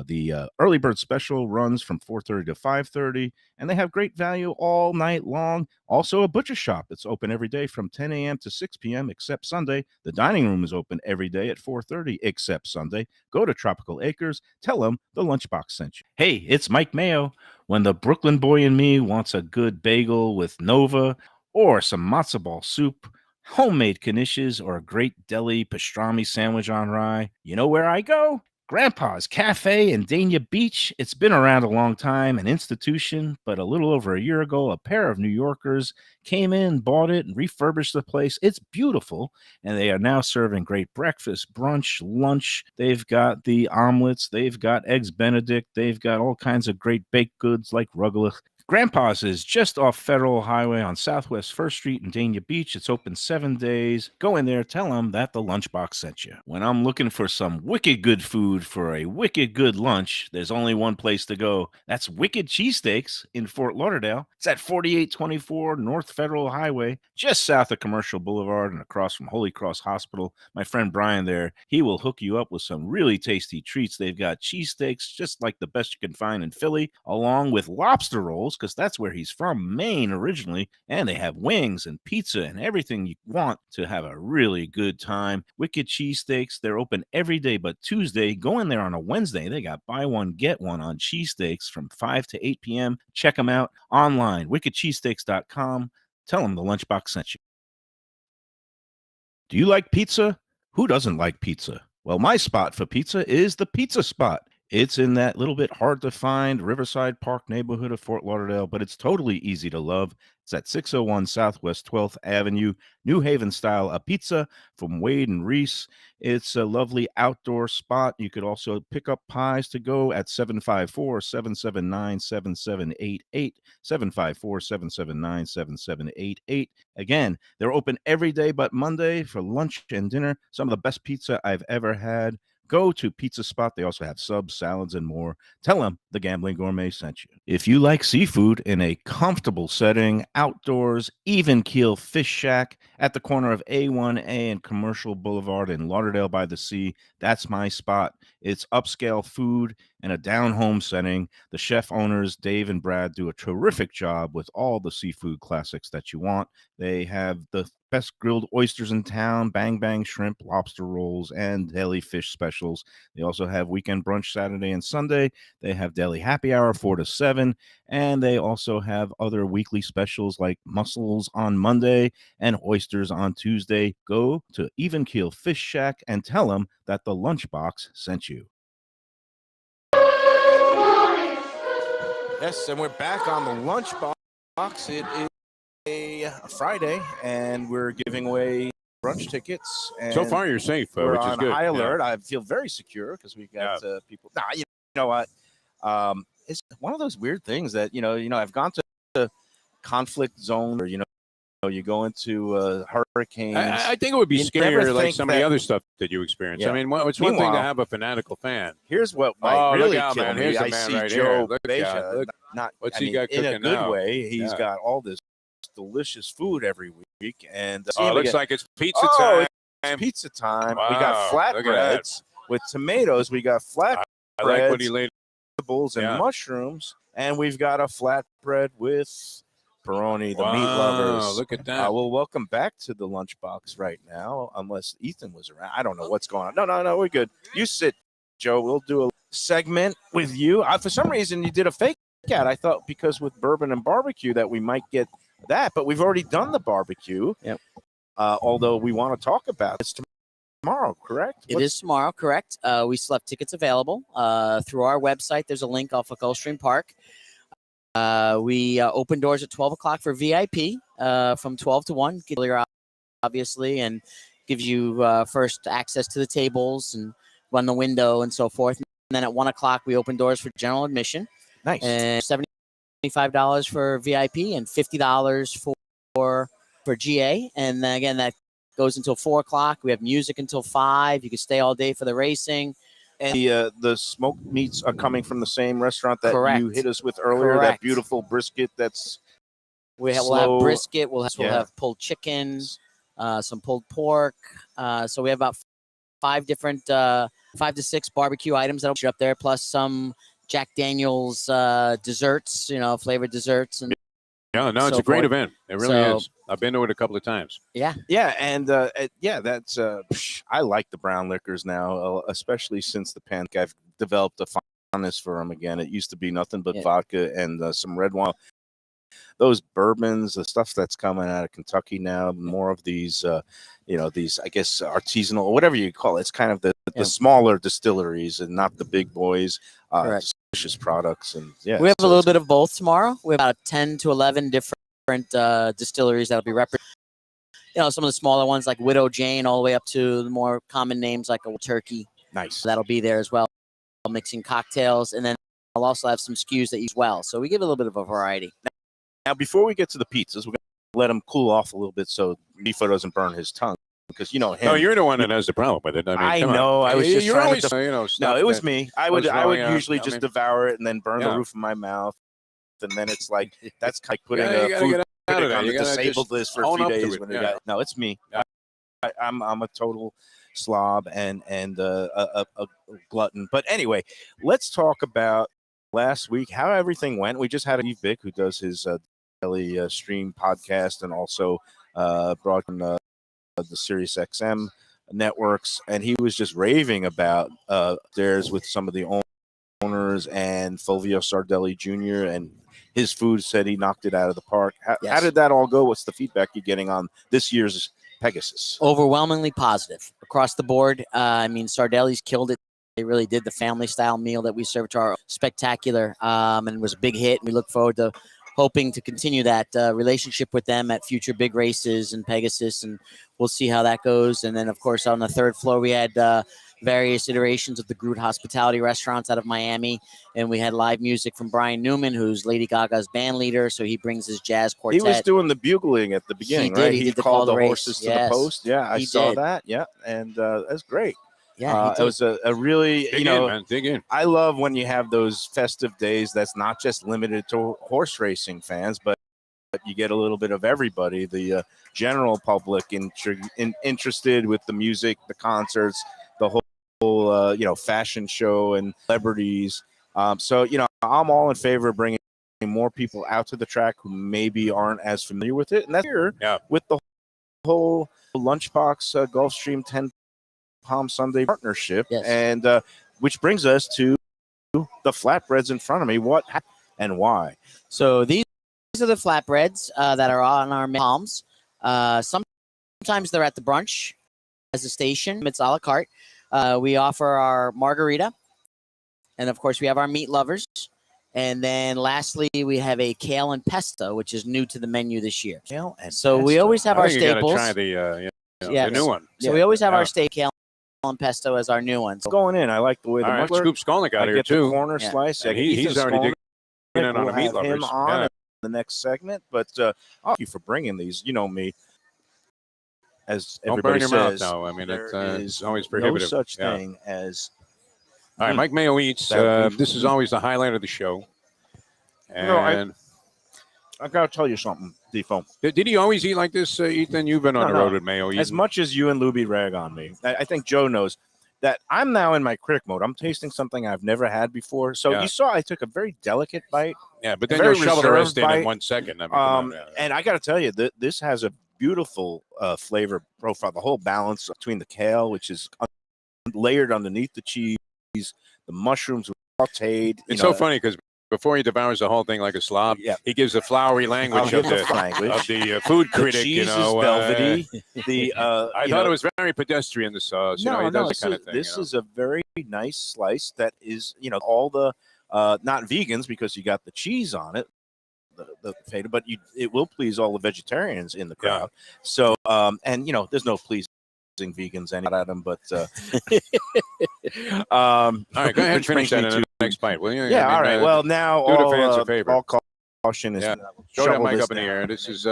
The early bird special runs from 4:30 to 5:30, and they have great value all night long. Also, a butcher shop that's open every day from 10 a.m. to 6 p.m. except Sunday. The dining room is open every day at 4:30 except Sunday. Go to Tropical Acres. Tell them the Lunchbox sent you. Hey, it's Mike Mayo. When the Brooklyn boy in me wants a good bagel with Nova or some matzo ball soup, homemade knishes, or a great deli pastrami sandwich on rye, you know where I go? Grandpa's Cafe in Dania Beach. It's been around a long time, an institution, but a little over a year ago, a pair of New Yorkers came in, bought it, and refurbished the place. It's beautiful, and they are now serving great breakfast, brunch, lunch. They've got the omelets, they've got eggs Benedict, they've got all kinds of great baked goods like rugelach. Grandpa's is just off Federal Highway on Southwest 1st Street in Dania Beach. It's open 7 days. Go in there, tell them that the Lunchbox sent you. When I'm looking for some wicked good food for a wicked good lunch, there's only one place to go. That's Wicked Cheesesteaks in Fort Lauderdale. It's at 4824 North Federal Highway, just south of Commercial Boulevard and across from Holy Cross Hospital. My friend Brian there, he will hook you up with some really tasty treats. They've got cheesesteaks just like the best you can find in Philly, along with lobster rolls, because that's where he's from, Maine originally, and they have wings and pizza and everything you want to have a really good time. Wicked Cheesesteaks, they're open every day but Tuesday. Go in there on a Wednesday. They got buy one, get one on cheesesteaks from 5 to 8 p.m. Check them out online, wickedcheesesteaks.com. Tell them the Lunchbox sent you. Do you like pizza? Who doesn't like pizza? Well, my spot for pizza is the Pizza Spot. It's in that little bit hard to find Riverside Park neighborhood of Fort Lauderdale, but it's totally easy to love. It's at 601 Southwest 12th Avenue, New Haven style, a pizza from Wade and Reese. It's a lovely outdoor spot. You could also pick up pies to go at 754-779-7788, 754-779-7788. Again, they're open every day but Monday for lunch and dinner. Some of the best pizza I've ever had. Go to Pizza Spot. They also have subs, salads, and more. Tell them the Gambling Gourmet sent you. If you like seafood in a comfortable setting, outdoors, even keel fish shack at the corner of A1A and Commercial Boulevard in Lauderdale by the Sea, that's my spot. It's upscale food in a down-home setting. The chef owners, Dave and Brad, do a terrific job with all the seafood classics that you want. They have the best grilled oysters in town, bang bang shrimp, lobster rolls, and deli fish specials. They also have weekend brunch Saturday and Sunday. They have deli happy hour 4 to 7, and they also have other weekly specials like mussels on Monday and oysters on Tuesday. Go to Even Keel Fish Shack and tell them that the Lunchbox sent you. Yes, and we're back on the Lunchbox. It is a Friday, and we're giving away brunch tickets. And So far, you're safe, we're which is on good. high alert. Yeah. I feel very secure because we've got people. Nah, you know what? It's one of those weird things that I've gone to conflict zone, or you go into hurricanes. I think it would be You never scarier like think some of the that- other stuff that you experience. Yeah. I mean, it's one thing to Meanwhile- have a fanatical fan. Here's what might Look really out, kill man. me. Here's the I man see right Joe here. Look Beja, out. Look. not What's I he mean, got in a cooking good now? way. He's Yeah. got all this delicious food every week, and Looks like it's pizza Oh, time. it's pizza time. We Wow, got look at that. flatbreads with tomatoes. We got flatbreads, I like what he laid. vegetables, and Yeah. mushrooms, and we've got a flatbread with pepperoni. The meat Wow, lovers. look at that. Well, welcome back to the Lunchbox right now, unless Ethan was around. I don't know what's going on. No, we're good. You sit, Joe. We'll do a segment with you. For some reason, you did a fake out. I thought because with bourbon and barbecue that we might get that, but we've already done the barbecue. Yep. Although we want to talk about it tomorrow, correct? It is tomorrow, correct. We still have tickets available through our website. There's a link off of Gulfstream Park. We open doors at 12 o'clock for VIP from 12 to 1. Get earlier, obviously, and gives you first access to the tables and run the window and so forth. And then at 1 o'clock, we open doors for general admission. Nice. And $75 for VIP and $50 for GA. And then again, that goes until 4 o'clock. We have music until 5. You can stay all day for the racing. And the smoked meats are coming from the same restaurant that Correct. you hit us with earlier. That Correct. beautiful brisket. We'll slow- have brisket. We'll Yeah. have pulled chicken, some pulled pork. So we have about 5 different 5 to 6 barbecue items that'll be up there, plus some Jack Daniel's desserts, flavored desserts. And Yeah, no, it's so a great forth. event. It really is. I've been to it a couple of times. Yeah. Yeah, and that's I like the brown liquors now, especially since the pandemic. I've developed a fondness for them again. It used to be nothing but vodka and some red wine. Those bourbons, the stuff that's coming out of Kentucky now, more of these, these, I guess, artisanal, or whatever you call it. It's kind of the smaller distilleries and not the big boys. Delicious products. And we have a little bit of both tomorrow. We have about 10 to 11 different distilleries that'll be represented. Some of the smaller ones like Widow Jane, all the way up to the more common names like a Turkey. Nice. That'll be there as well, mixing cocktails. And then I'll also have some SKUs that use well. So we give a little bit of a variety. Now, before we get to the pizzas, we're going to let him cool off a little bit so Defo doesn't burn his tongue. Because him. No, you're the one that has the problem with it. I know. I was just you're trying always, to. No, it was me. I would usually just devour it and then burn the roof of my mouth, and then it's like that's like putting a food critic on the disabled list for a few days. No, it's me. I'm a total slob and a glutton. But anyway, let's talk about last week, how everything went. We just had Steve Vick, who does his daily stream podcast and also brought in the Sirius XM networks, and he was just raving about theirs with some of the owners and Fulvio Sardelli Jr. and his food. Said he knocked it out of the park. How did that all go? What's the feedback you're getting on this year's Pegasus? Overwhelmingly positive across the board. Sardelli's killed it. They really did. The family style meal that we served to our spectacular, and it was a big hit. We look forward to hoping to continue that relationship with them at future big races and Pegasus, and we'll see how that goes. And then, of course, on the third floor, we had various iterations of the Groot Hospitality restaurants out of Miami, and we had live music from Brian Newman, who's Lady Gaga's band leader, so he brings his jazz quartet. He was doing the bugling at the beginning, right? He called the race. horses to the post. Yeah, I saw that. Yeah, and that's great. Yeah, it was a really, dig in. I love when you have those festive days that's not just limited to horse racing fans, but you get a little bit of everybody, the general public interested with the music, the concerts, the whole, fashion show and celebrities. So, I'm all in favor of bringing more people out to the track who maybe aren't as familiar with it. And that's here with the whole Lunchbox Gulfstream 10 Palm Sunday partnership, and which brings us to the flatbreads in front of me. What and why? So these are the flatbreads that are on our palms. Sometimes they're at the brunch as a station. It's a la carte. We offer our margarita, and of course we have our meat lovers. And then lastly, we have a kale and pesto, which is new to the menu this year. Kale and so pesto. We always have our staples. You gotta try the new one. So we always have our steak, kale and pesto as our new one. So going in, I like the way the muffler. Scoop Skolnick out I here get too. The corner slice. And he's already digging in on the meat lovers. Him on in the next segment, but thank you for bringing these. You know me, as don't everybody burn your says. Mouth, no, I mean it's always no prohibitive. such thing as. All right, Mike Mayo eats. This is always the highlight of the show. And I gotta tell you something, Defo. Did he always eat like this, Ethan? You've been on the road with Mayo. As much as you and Lubie rag on me, I think Joe knows that I'm now in my critic mode. I'm tasting something I've never had before. So you saw I took a very delicate bite. Yeah, but then you'll shovel the rest in 1 second. I mean, and I got to tell you, this has a beautiful flavor profile. The whole balance between the kale, which is layered underneath the cheese, the mushrooms sauteed. It's so funny because before he devours the whole thing like a slob, he gives the flowery language of the food critic. The cheese is velvety. I thought it was very pedestrian, the sauce. He does that kind of thing. This is a very nice slice that is, all the not vegans because you got the cheese on it, the feta, but it will please all the vegetarians in the crowd. So, and there's no pleasing vegans any at them, but all right, go ahead and finish that in the next bite, will you? Yeah, all right. Well, now do the fans a favor. All caution is throw that mic up in the air. This is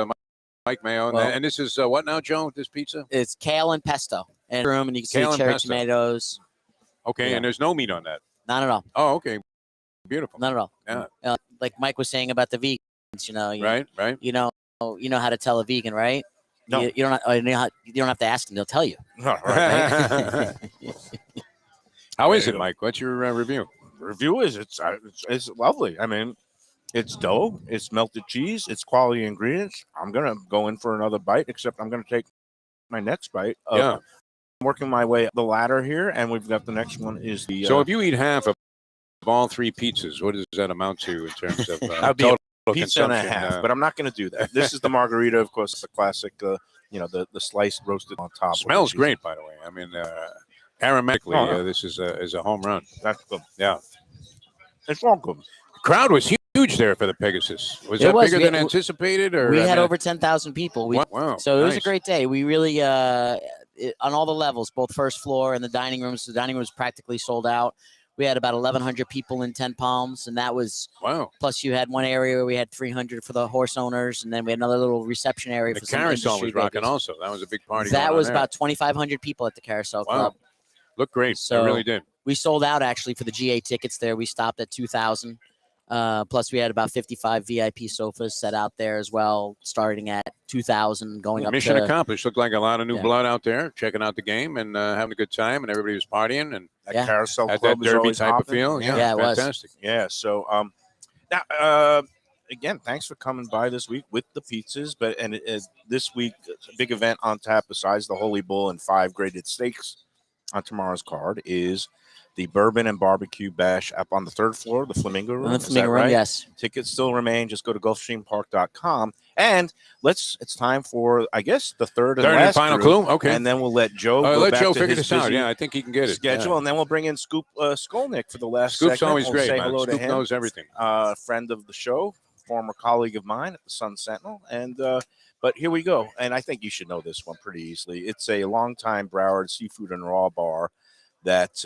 Mike Mayo, and this is what now, Joe? This pizza? It's kale and pesto, and you can see the cherry tomatoes. Okay, and there's no meat on that. Not at all. Oh, okay, beautiful. Not at all. Yeah, like Mike was saying about the vegans, right. You know how to tell a vegan, right? No. You don't have to ask them; they'll tell you. Right. How is it, Mike? What's your review? Review is it's lovely. I mean, it's dough, it's melted cheese, it's quality ingredients. I'm gonna go in for another bite, except I'm gonna take my next bite. Yeah. I'm working my way up the ladder here, and we've got the next one is the. So if you eat half of all 3 pizzas, what does that amount to in terms of That'd be total a pizza and a consumption? half, but I'm not going to do that. This is the margarita, of course, the classic. The sliced roasted on top. Smells great, by the way. I mean, aromatically, this is a home run. That's good. Yeah. It's all good. The crowd was huge there for the Pegasus. Was that bigger than anticipated? Or We had over 10,000 people. Wow. So it was a great day. We really, on all the levels, both first floor and the dining rooms. The dining room was practically sold out. We had about 1,100 people in 10 Palms, and that was wow. Plus, you had one area where we had 300 for the horse owners, and then we had another little reception area the for some carousel industry was rocking vehicles. also. That was a big party. That going was on there. about 2,500 people at the Carousel Club. Looked great. So it really did. We sold out actually for the GA tickets there. We stopped at 2,000. Plus, we had about 55 VIP sofas set out there as well, starting at 2,000, going up Mission to accomplished. Looked like a lot of new blood out there, checking out the game and having a good time, and everybody was partying and that Carousel at Club that is derby always type of hopping. feel. Yeah, it was. fantastic. Yeah. So now again, thanks for coming by this week with the pizzas. But this week, a big event on tap besides the Holy Bull and 5 graded steaks on tomorrow's card is the Bourbon and Barbecue Bash up on the 3rd floor, the Flamingo Room. the Flamingo Room, right? yes. Tickets still remain. Just go to Gulfstreampark.com. And it's time for, I guess, the third and final group, clue. Okay. And then we'll let Joe go let back Joe to figure his this out. busy Yeah, I think he can get it. schedule. Yeah. And then we'll bring in Scoop Skolnick for the last Scoop's segment. always We'll great, say man. hello to Scoop him. knows everything. Friend of the show, former colleague of mine at the Sun Sentinel. And but here we go. And I think you should know this one pretty easily. It's a longtime Broward seafood and raw bar that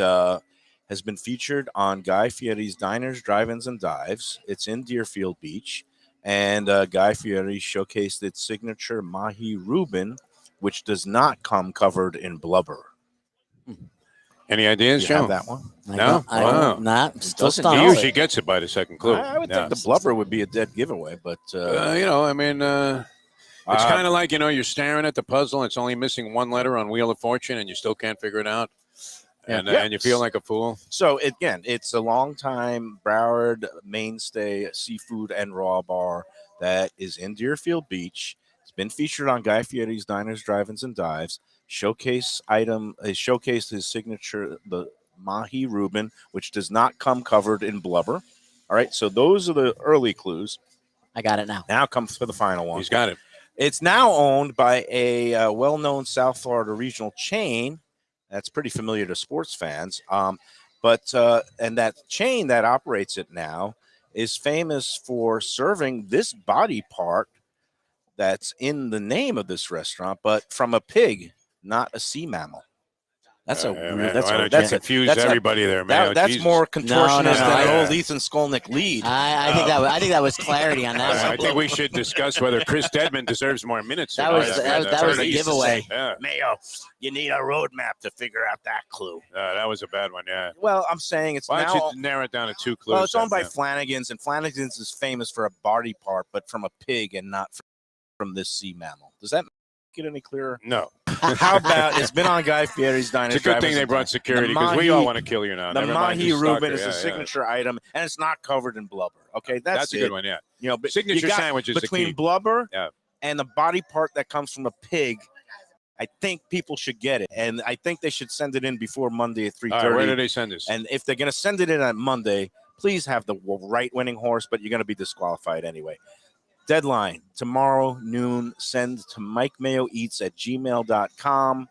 has been featured on Guy Fieri's Diners, Drive-Ins, and Dives. It's in Deerfield Beach. And Guy Fieri showcased its signature Mahi Reuben, which does not come covered in blubber. Any ideas, You Joe? have that one? No? I Wow. don't, not still doesn't stumped. He usually gets it by the second clue. I would think the blubber would be a dead giveaway, but I mean, it's kind of like, you're staring at the puzzle. It's only missing one letter on Wheel of Fortune, and you still can't figure it out. And you feel like a fool. So again, it's a longtime Broward mainstay seafood and raw bar that is in Deerfield Beach. It's been featured on Guy Fieri's Diners, Drive-Ins, and Dives. Showcased his signature, the Mahi Reuben, which does not come covered in blubber. All right, so those are the early clues. I got it now. Now comes for the final one. He's got it. It's now owned by a well-known South Florida regional chain. That's pretty familiar to sports fans. And that chain that operates it now is famous for serving this body part that's in the name of this restaurant, but from a pig, not a sea mammal. That's confused everybody there, man. That's more contortionist than No. old Ethan Skolnick lead. I think that was clarity on that I one. think we should discuss whether Chris Dedman deserves more minutes. That was a giveaway. Yeah. Mayo, you need a roadmap to figure out that clue. That was a bad one, yeah. Well, I'm saying it's Why now. don't you narrow it down to 2 clues? Well, it's owned by then? Flanagan's, and Flanagan's is famous for a body part, but from a pig and not from this sea mammal. Does that make it any clearer? No. How about it's been on Guy Fieri's Diners? It's a good thing they brought security because we all want to kill you now. The Never mind Mahi who's Reuben stuck is there. a signature item, and it's not covered in blubber. Okay, that's a good one, yeah. But Signature you got sandwich is the between key. blubber Yeah. and the body part that comes from a pig. I think people should get it, and I think they should send it in before Monday at 3:30. All right, where do they send this? And if they're going to send it in on Monday, please have the right winning horse, but you're going to be disqualified anyway. Deadline tomorrow noon. Send to MikeMayoEats@gmail.com.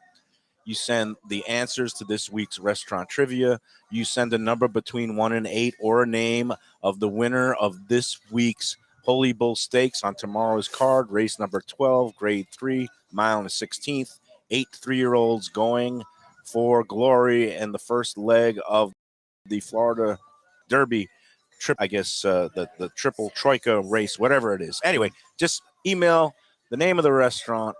You send the answers to this week's restaurant trivia. You send a number between 1 and 8 or a name of the winner of this week's Holy Bull Stakes on tomorrow's card. Race number 12, grade 3, mile and a 16th. 8 3-year-olds going for glory in the first leg of the Florida Derby. The triple troika race, whatever it is. Anyway, just email the name of the restaurant,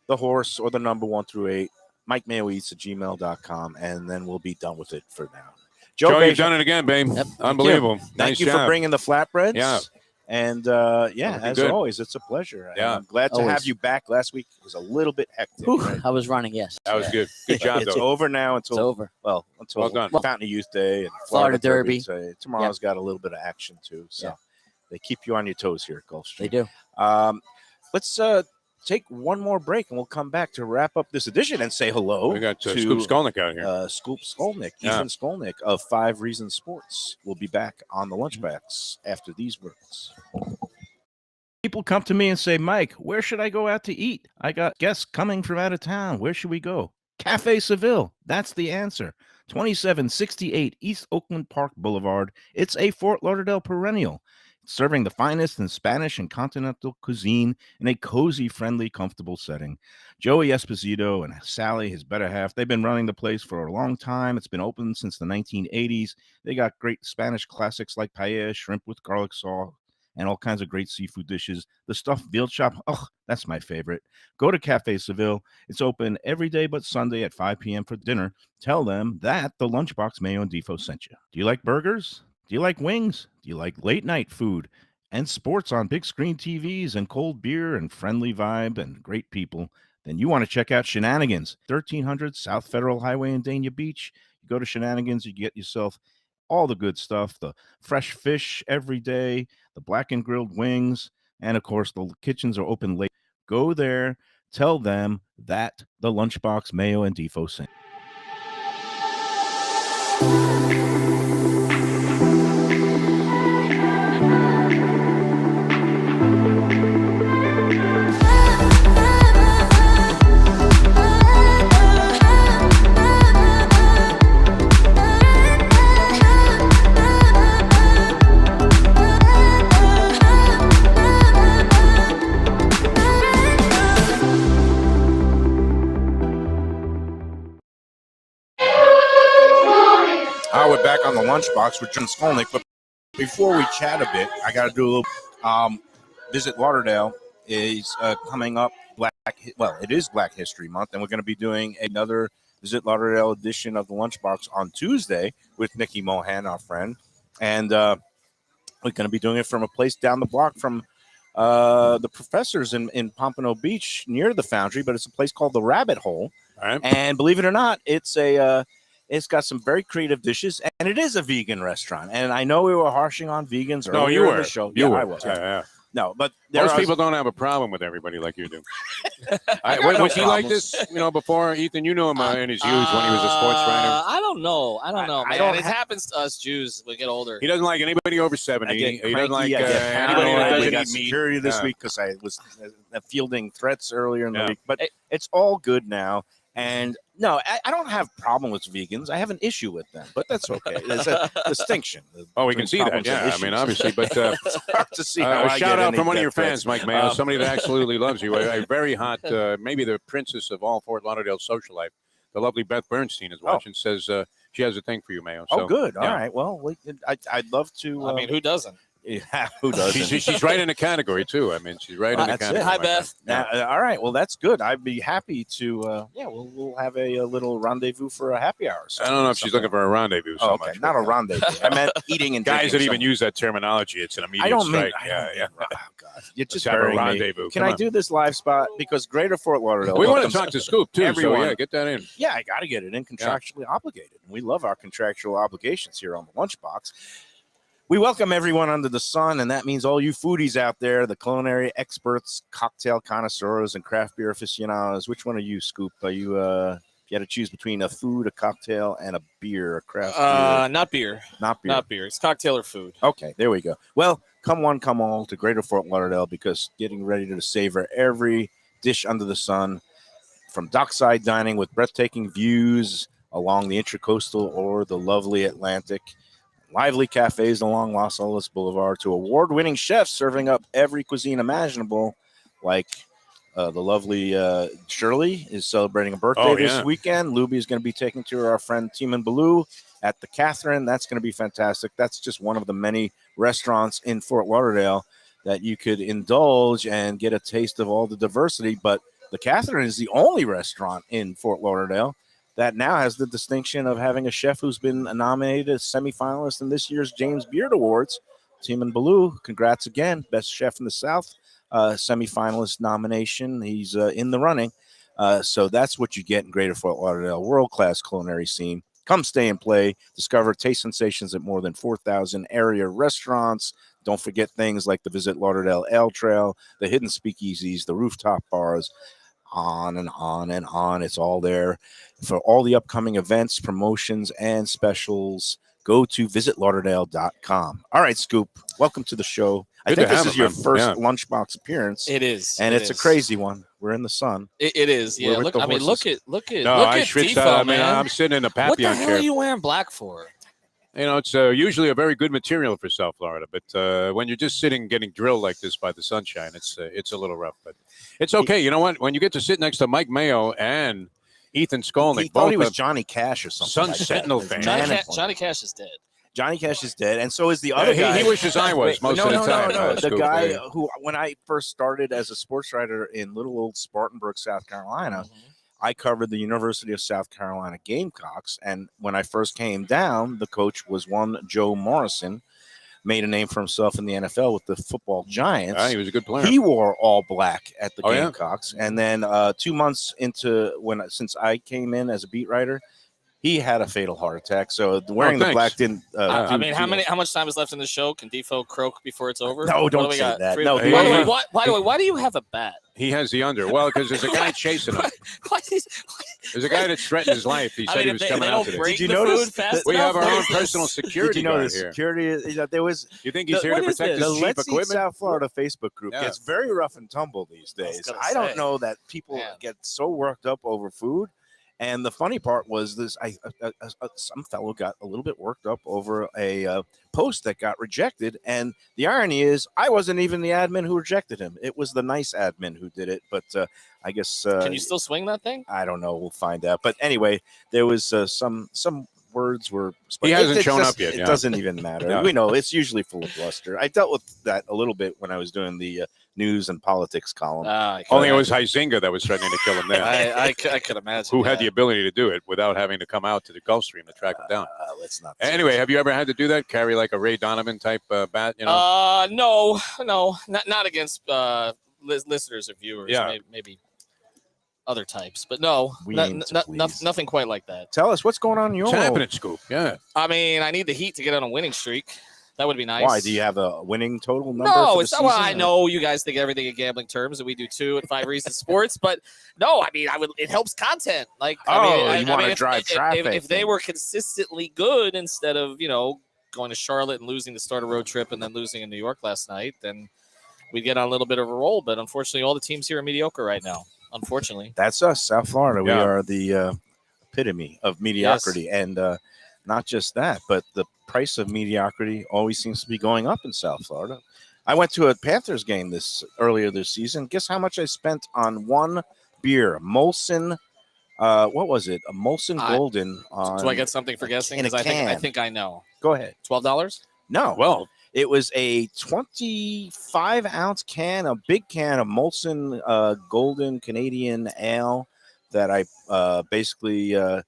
the horse, or the number 1 through 8, MikeMayoEats@gmail.com, and then we'll be done with it for now. Joe, you've done it again, babe. Yep. Unbelievable. Thank Nice you job. for bringing the flatbreads. Yeah. And yeah, Looking as good. always, it's a pleasure. And Yeah. I'm glad to have Always. you back. Last week was a little bit hectic. Whew, Right? I was running, yes. That was good. Good But job, it's though. over now It's until over. well done. Fountain of Youth Day and Florida Derby. Derby. So tomorrow's got a little bit of action too. So Yeah. they keep you on your toes here at Gulfstream. They do. Let's take one more break and we'll come back to wrap up this edition and say hello. We got to Scoop Skolnick out here. Scoop Skolnick, Yeah. Ethan Skolnick of 5 Reasons Sports. We'll be back on the Lunchbox after these words. People come to me and say, Mike, where should I go out to eat? I got guests coming from out of town. Where should we go? Cafe Seville. That's the answer. 2768 East Oakland Park Boulevard. It's a Fort Lauderdale perennial, serving the finest in Spanish and continental cuisine in a cozy, friendly, comfortable setting. Joey Esposito and Sally, his better half, they've been running the place for a long time. It's been open since the 1980s. They got great Spanish classics like paella, shrimp with garlic sauce, and all kinds of great seafood dishes. The stuffed veal chop, oh, that's my favorite. Go to Cafe Seville. It's open every day but Sunday at 5 p.m. for dinner. Tell them that the Lunchbox Mayo and Defo sent you. Do you like burgers? Do you like wings? Do you like late night food and sports on big screen TVs and cold beer and friendly vibe and great people? Then you want to check out Shenanigans, 1300 South Federal Highway in Dania Beach. You go to Shenanigans, you get yourself all the good stuff, the fresh fish every day, the blackened grilled wings, and of course, the kitchens are open late. Go there, tell them that the Lunchbox Mayo and Defo sent. We're back on the Lunchbox with John Skolnick, but before we chat a bit, I got to do a little Visit Lauderdale is coming up. It is Black History Month, and we're going to be doing another Visit Lauderdale edition of the Lunchbox on Tuesday with Nikki Mohan, our friend, and we're going to be doing it from a place down the block from the Professors in Pompano Beach near the Foundry, but it's a place called the Rabbit Hole. All right. And believe it or not, it's got some very creative dishes, and it is a vegan restaurant. And I know we were harshing on vegans earlier you in were. the show. You were. I was. Yeah. No, but Most people don't have a problem with everybody like you do. Was he like this? Before Ethan, you knew him in his youth when he was a sports writer. I don't know. I Man. It happens to us Jews. We get older. He doesn't like anybody over 70. He doesn't like I get anybody that paranoid. We doesn't got eat meat. security this Yeah. week because I was fielding threats earlier in the Yeah. week. But it's all good now. And no, I don't have a problem with vegans. I have an issue with them, but that's okay. There's a distinction. Oh, we can see that. Problems and Yeah, I issues. mean, obviously, but It's hard to see how a I shout get out any from one of death your threats. fans, Mike Mayo, somebody that absolutely loves you. A very hot, maybe the princess of all Fort Lauderdale social life, the lovely Beth Bernstein is watching. Says she has a thing for you, Mayo. So, Oh, good. All yeah. right. Well, I'd love to. I mean, who doesn't? Yeah, who does? She's right in the category too. I mean, she's right in the That's it. category. Hi, my Beth. friend. Now, all right. Well, that's good. I'd be happy to. We'll have a little rendezvous for a happy hour. I don't know if she's looking for a rendezvous. Oh, So okay, much, not but, a rendezvous. I meant eating and guys that drinking even somewhere. use that terminology. It's an immediate I don't mean. strike. I Yeah, don't yeah. mean- Oh God, you're Let's just have a burying me. rendezvous. Can Come I on. do this live spot because Greater Fort Lauderdale? We want to welcomes talk to Scoop too. everyone. So yeah, get that in. Yeah, I got to get it in, contractually obligated. We love our contractual obligations here on the Lunchbox. We welcome everyone under the sun, and that means all you foodies out there, the culinary experts, cocktail connoisseurs, and craft beer aficionados. Which one are you, Scoop? Are you, if you had to choose between a food, a cocktail, and a beer, a craft beer? Not beer. Not beer. Not beer. It's cocktail or food. Okay, there we go. Well, come one, come all to Greater Fort Lauderdale because getting ready to savor every dish under the sun, from dockside dining with breathtaking views along the Intracoastal or the lovely Atlantic, lively cafes along Los Olas Boulevard, to award-winning chefs serving up every cuisine imaginable, like the lovely Shirley is celebrating a birthday this weekend. Lubie is going to be taking to our friend Timan Baloo at the Catherine. That's going to be fantastic. That's just one of the many restaurants in Fort Lauderdale that you could indulge and get a taste of all the diversity. But the Catherine is the only restaurant in Fort Lauderdale that now has the distinction of having a chef who's been nominated as semifinalist in this year's James Beard Awards Timon Baloo, congrats again. Best chef in the South, semifinalist nomination. He's in the running. So that's what you get in Greater Fort Lauderdale, world-class culinary scene. Come stay and play. Discover taste sensations at more than 4,000 area restaurants. Don't forget things like the Visit Lauderdale Ale Trail, the hidden speakeasies, the rooftop bars, on and on and on. It's all there. For all the upcoming events, promotions, and specials, go to visitlauderdale.com. All right, Scoop, welcome to the show. I think this is your first Lunchbox appearance. It is. And it's a crazy one. We're in the sun. It is. Yeah. Look at switched Defo, out. man. I'm sitting in a Papillon What the hell chair. are you wearing black for? It's usually a very good material for South Florida, but when you're just sitting getting drilled like this by the sunshine, it's a little rough. But it's okay. You know what? When you get to sit next to Mike Mayo and Ethan Skolnick, He thought he was both Johnny Cash or something. Sun like that. Sentinel His fan. Johnny Cash is dead. Johnny Cash is dead, and so is the other guy. He wishes I was most of the time. The Scoop, guy yeah. who, when I first started as a sports writer in little old Spartanburg, South Carolina, I covered the University of South Carolina Gamecocks. And when I first came down, the coach was one Joe Morrison, made a name for himself in the NFL with the football Giants. He was a good player. He wore all black at the Oh, yeah? Gamecocks. And then 2 months into since I came in as a beat writer, he had a fatal heart attack. So wearing the black didn't. I mean, how much time is left in the show? Can Defo croak before it's over? No, What don't do we say got? that. By No, the way, why do you have a bat? He has the under. Well, because there's a guy chasing him. There's a guy that's threatened his life. He said he was coming out today. Did you notice we have our own personal Did security you know guard the here? security? There was. You think he's here to protect his The cheap Let's Eat equipment? South Florida Facebook group Yeah. gets very rough and tumble these days. gonna I don't say. know that people Yeah. get so worked up over food. And the funny part was this: some fellow got a little bit worked up over a post that got rejected. And the irony is, I wasn't even the admin who rejected him. It was the nice admin who did it. But I guess Can you still swing that thing? I don't know. We'll find out. But anyway, there was some words were. He hasn't shown just- up yet, It yeah. doesn't even matter. No. We know it's usually full of bluster. I dealt with that a little bit when I was doing the news and politics column. Only it was Huizinga that was threatening to kill him there. I could imagine. Who had the ability to do it without having to come out to the Gulfstream to track him down. Let's not. Anyway, have you ever had to do that? Carry like a Ray Donovan type bat? No, not against listeners or viewers. Yeah. Maybe other types, but no, We aim to please. nothing quite like that. Tell us what's going on in your What's world. happening, Scoop? Yeah. I mean, I need the Heat to get on a winning streak. That would be nice. Why? Do you have a winning total number? No, for it's the not. Well, season, I or- know you guys think everything in gambling terms, and we do too at 5 Reasons Sports. But no, I mean, it helps content. Like, Oh, I you mean, wanna if- drive traffic If they then. were consistently good instead of going to Charlotte and losing to start a road trip and then losing in New York last night, then we'd get on a little bit of a roll. But unfortunately, all the teams here are mediocre right now. Unfortunately, That's us, South Florida. We Yeah. are the epitome of mediocrity, and not just that, but the price of mediocrity always seems to be going up in South Florida. I went to a Panthers game earlier this season. Guess how much I spent on one beer, Molson. What was it? A Molson Golden. do I get something for guessing? in a Because I can. think I know. Go ahead. $12. No. Well, It was a 25-ounce can, a big can of Molson Golden Canadian Ale that I basically, and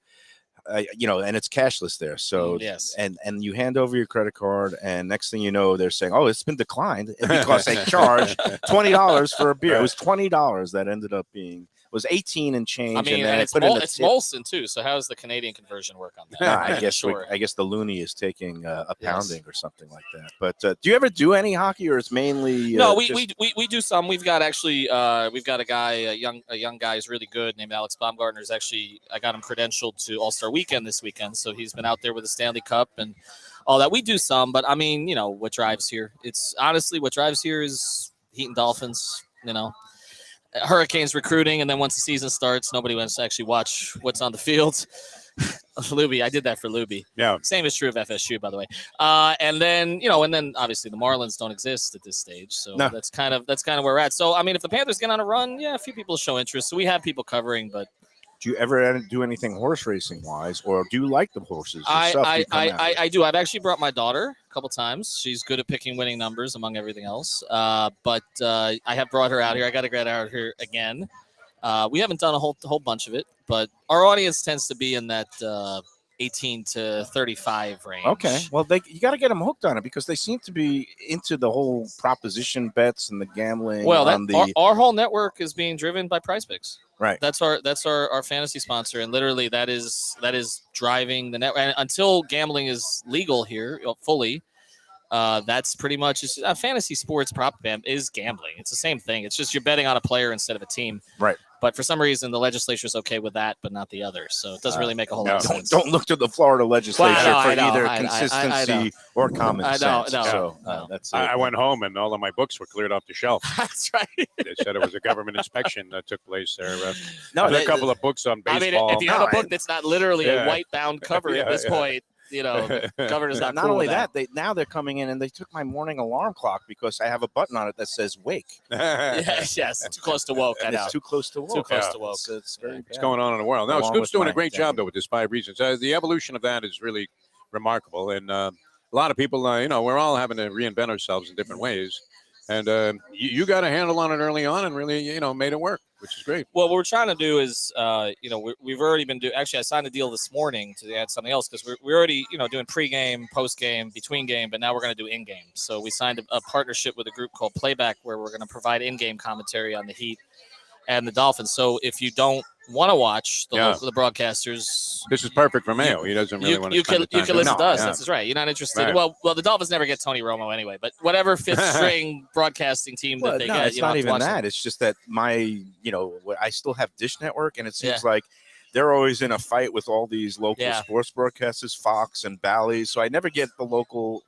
it's cashless there. So Yes. and you hand over your credit card, and next thing you know, they're saying, "Oh, it's been declined because they charge $20 for a beer." It was $20 that ended up being. Was 18 and change, I mean, and then and I it's, put in a it's tip. Molson too. So how does the Canadian conversion work on that? I guess sure. I guess the loony is taking a Yes. pounding or something like that. But do you ever do any hockey, or it's mainly No, we do some. We've got actually we've got a guy, a young guy who's really good named Alex Baumgartner's actually I got him credentialed to All-Star Weekend this weekend. So he's been out there with the Stanley Cup and all that. We do some, but I mean, what drives here? It's honestly what drives here is Heat and Dolphins, Hurricanes recruiting, and then once the season starts, nobody wants to actually watch what's on the field. Lubie, I did that for Lubie. yeah. Same is true of FSU, by the way. And then obviously the Marlins don't exist at this stage, so No. that's kind of where we're at. So I mean, if the Panthers get on a run, yeah, a few people show interest. So we have people covering, but do you ever do anything horse racing wise, or do you like the horses yourself? I do. I've actually brought my daughter a couple times. She's good at picking winning numbers, among everything else. But I have brought her out here. I got to get out here again. We haven't done a whole bunch of it, but our audience tends to be in that 18 to 35 range. Okay, well, you got to get them hooked on it because they seem to be into the whole proposition bets and the gambling. Well, on the our whole network is being driven by PrizePicks. right. That's our fantasy sponsor, and literally that is driving the network. And until gambling is legal here fully, that's pretty much fantasy sports prop bet is gambling. It's the same thing. It's just you're betting on a player instead of a team. Right. But for some reason, the legislature is okay with that, but not the others. So it doesn't really make a whole lot of sense. Don't look to the Florida legislature I for know, either I know. consistency or common I know, sense. no, So no. that's it. I went home and all of my books were cleared off the shelf. That's right. They said it was a government inspection that took place there. No, I had a couple of books on I baseball. mean, if you have a book that's not literally Yeah. a white bound cover at this point, the governor's not Not cool only with that, now they're coming in and they took my morning alarm clock because I have a button on it that says wake. Yes, too close to woke. I And know. it's too close to woke. Too close Yeah. to woke. It's very What's bad. going on in the world? No, Along Scoop's with doing my a great job, identity. though, with his 5 reasons. The evolution of that is really remarkable. And a lot of people, we're all having to reinvent ourselves in different ways. And you got a handle on it early on and really, made it work, which is great. Well, what we're trying to do is, we've already been doing. Actually, I signed a deal this morning to add something else because we're already, doing pregame, postgame, between game, but now we're going to do in-game. So we signed a partnership with a group called Playback, where we're going to provide in-game commentary on the Heat and the Dolphins. So if you don't want to watch the broadcasters, This is perfect for Mayo. He doesn't really want to you spend can the time. listen to us. Yeah. That's right. You're not interested. Right. Well, the Dolphins never get Tony Romo anyway. But whatever fifth string broadcasting team that they get, it's you don't not have to even watch them. that. It's just that I still have Dish Network, and it seems Yeah. like they're always in a fight with all these local Yeah. sports broadcasters, Fox and Bally. So I never get the local,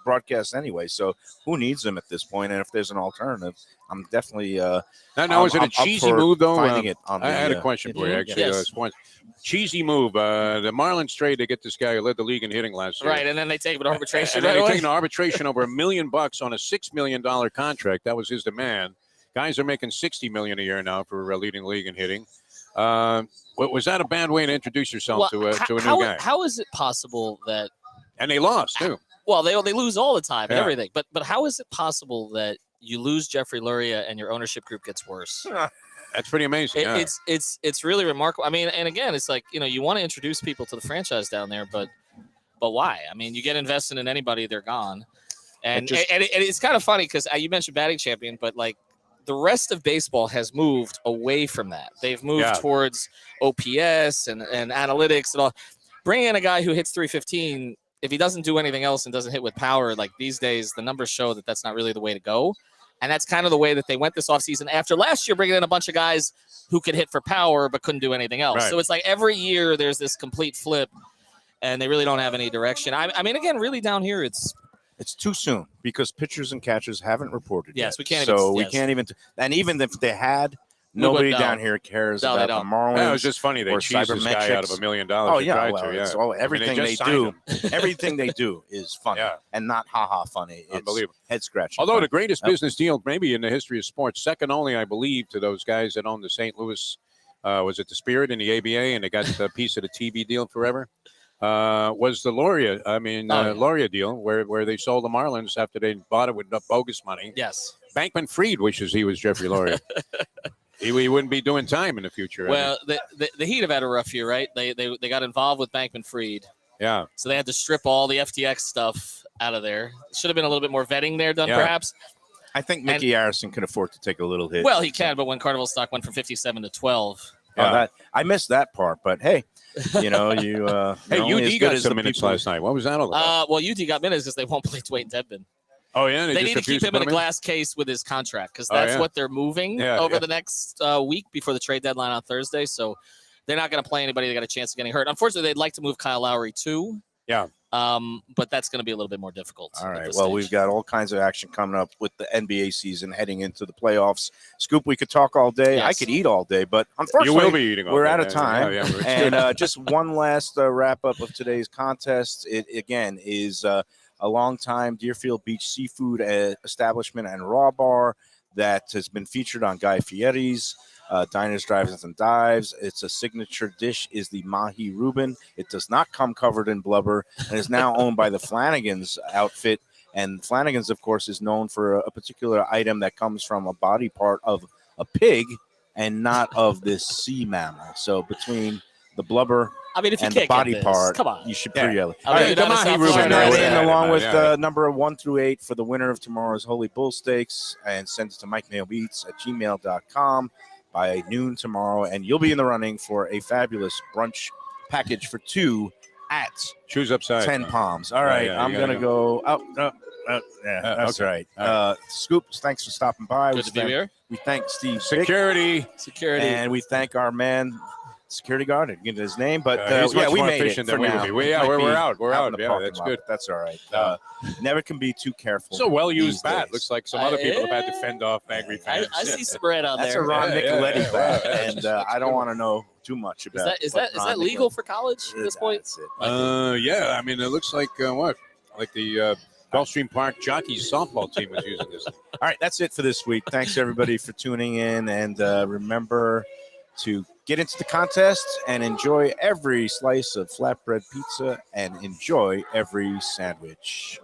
broadcasts anyway. So who needs them at this point? And if there's an alternative, I'm definitely. Now, is it I'm a up cheesy for move, though? finding it on I had the, a question for you, Mhm. actually. Yes. Sports. Cheesy move. The Marlins trade to get this guy who led the league in hitting last year. Right, and then they take him to arbitration. And then right they away. take an arbitration over $1 million on a $6 million contract. That was his demand. Guys are making $60 million a year now for leading the league in hitting. Was that a bad way to introduce yourself to a new guy? How is it possible that? And they lost too. Well, they lose all the time and Yeah. everything. But how is it possible that you lose Jeffrey Luria and your ownership group gets worse? That's pretty amazing. Yeah. It's really remarkable. I mean, and again, it's like you want to introduce people to the franchise down there, but why? I mean, you get invested in anybody, they're gone. And it's kind of funny because you mentioned batting champion, but like the rest of baseball has moved away from that. They've moved towards OPS and analytics and all. Bring in a guy who hits 315. If he doesn't do anything else and doesn't hit with power, like these days, the numbers show that that's not really the way to go. And that's kind of the way that they went this offseason after last year, bringing in a bunch of guys who could hit for power but couldn't do anything else. Right. So it's like every year there's this complete flip, and they really don't have any direction. I mean, again, really down here, it's too soon because pitchers and catchers haven't reported Yes, yet. we can't So even- we yes. can't even. And even if they had, We nobody wouldn't down know. here cares No, they about the don't. Marlins. Yeah, it was just funny. They or cheesed this guy out of $1 million. Oh They yeah, tried well, to, it's yeah. all, I mean, everything just they signed do, him. everything they do is funny Yeah. and not haha funny. It's Unbelievable. head scratching. Although funny. the greatest Yep. business deal maybe in the history of sports, second only, I believe, to those guys that owned the St. Louis, was it the Spirit in the ABA, and they got a piece of the TV deal forever, was the Loria deal where they sold the Marlins after they bought it with bogus money. yes. Bankman-Fried wishes he was Jeffrey Loria. he wouldn't be doing time in the future. Well, the Heat have had a rough year, right? They got involved with Bankman-Fried, yeah. so they had to strip all the FTX stuff out of there. Should have been a little bit more vetting there done, Yeah. perhaps. I think Mickey Harrison can afford to take a little hit. Well, he can, but when Carnival stock went from 57 to 12, Oh, I missed that part, but hey, you Hey, only as UD good got as some the minutes people- last night. What was that all about? well, UD got minutes because they won't play Dwayne Dedman. Oh, yeah? They just need to keep refused him in a put glass case with his contract because Oh, that's yeah. what they're moving Yeah, over yeah. the next week before the trade deadline on Thursday. So they're not going to play anybody that got a chance of getting hurt. Unfortunately, they'd like to move Kyle Lowry too. Yeah. But that's going to be a little bit more difficult. All at right. this Well, stage. we've got all kinds of action coming up with the NBA season heading into the playoffs. Scoop, we could talk all day. I Yes. could eat all day, but You unfortunately, will be eating all we're day. out of Yeah, time. yeah, yeah. And just one last wrap up of today's contest. It again is a longtime Deerfield Beach seafood establishment and raw bar that has been featured on Guy Fieri's Diners, Drive-Ins, and Dives. It's a signature dish is the Mahi Reuben. It does not come covered in blubber and is now owned by the Flanagan's outfit. And Flanagan's, of course, is known for a particular item that comes from a body part of a pig and not of this sea mammal. So between the blubber I mean, if you and the can't body get this, part, come on. you should Yeah. pre-yell it. I mean, Hey, you're come not on, a he South ruined Send it. Florida that Yeah, in yeah, man. along yeah, with yeah. number 1 through 8 for the winner of tomorrow's Holy Bull Stakes, and send it to MikeMayoBeats@gmail.com by noon tomorrow, and you'll be in the running for a fabulous brunch package for 2 at Shoes upside. 10 Palms. All Yeah, right, yeah, you I'm gotta going to go up. Yeah, that's okay. right. All right. Scoops, thanks for stopping by. Good to be here. We thank Steve Bick, Security. Security. and we thank our man, security guard. I didn't give his name, but He's yeah, much we more made it efficient for than we now. would be. It might We're be out. We're in out. the Yeah, parking that's lot, good. but that's all right. Yeah. Never can be too careful. It's a well-used these bat. days. Looks like some other people have had to fend off angry fans. I see some red on That's there. a Ron Yeah, Nicoletti yeah, bat, wow, yeah, and that's I don't good. want to know too much about. Is what that Ron legal Nicoletti- for college at this point? That's it. Yeah, I mean, it looks like what? Like the Gulfstream Park Jockeys softball team was using this. All right, that's it for this week. Thanks everybody for tuning in, and remember to get into the contest and enjoy every slice of flatbread pizza and enjoy every sandwich.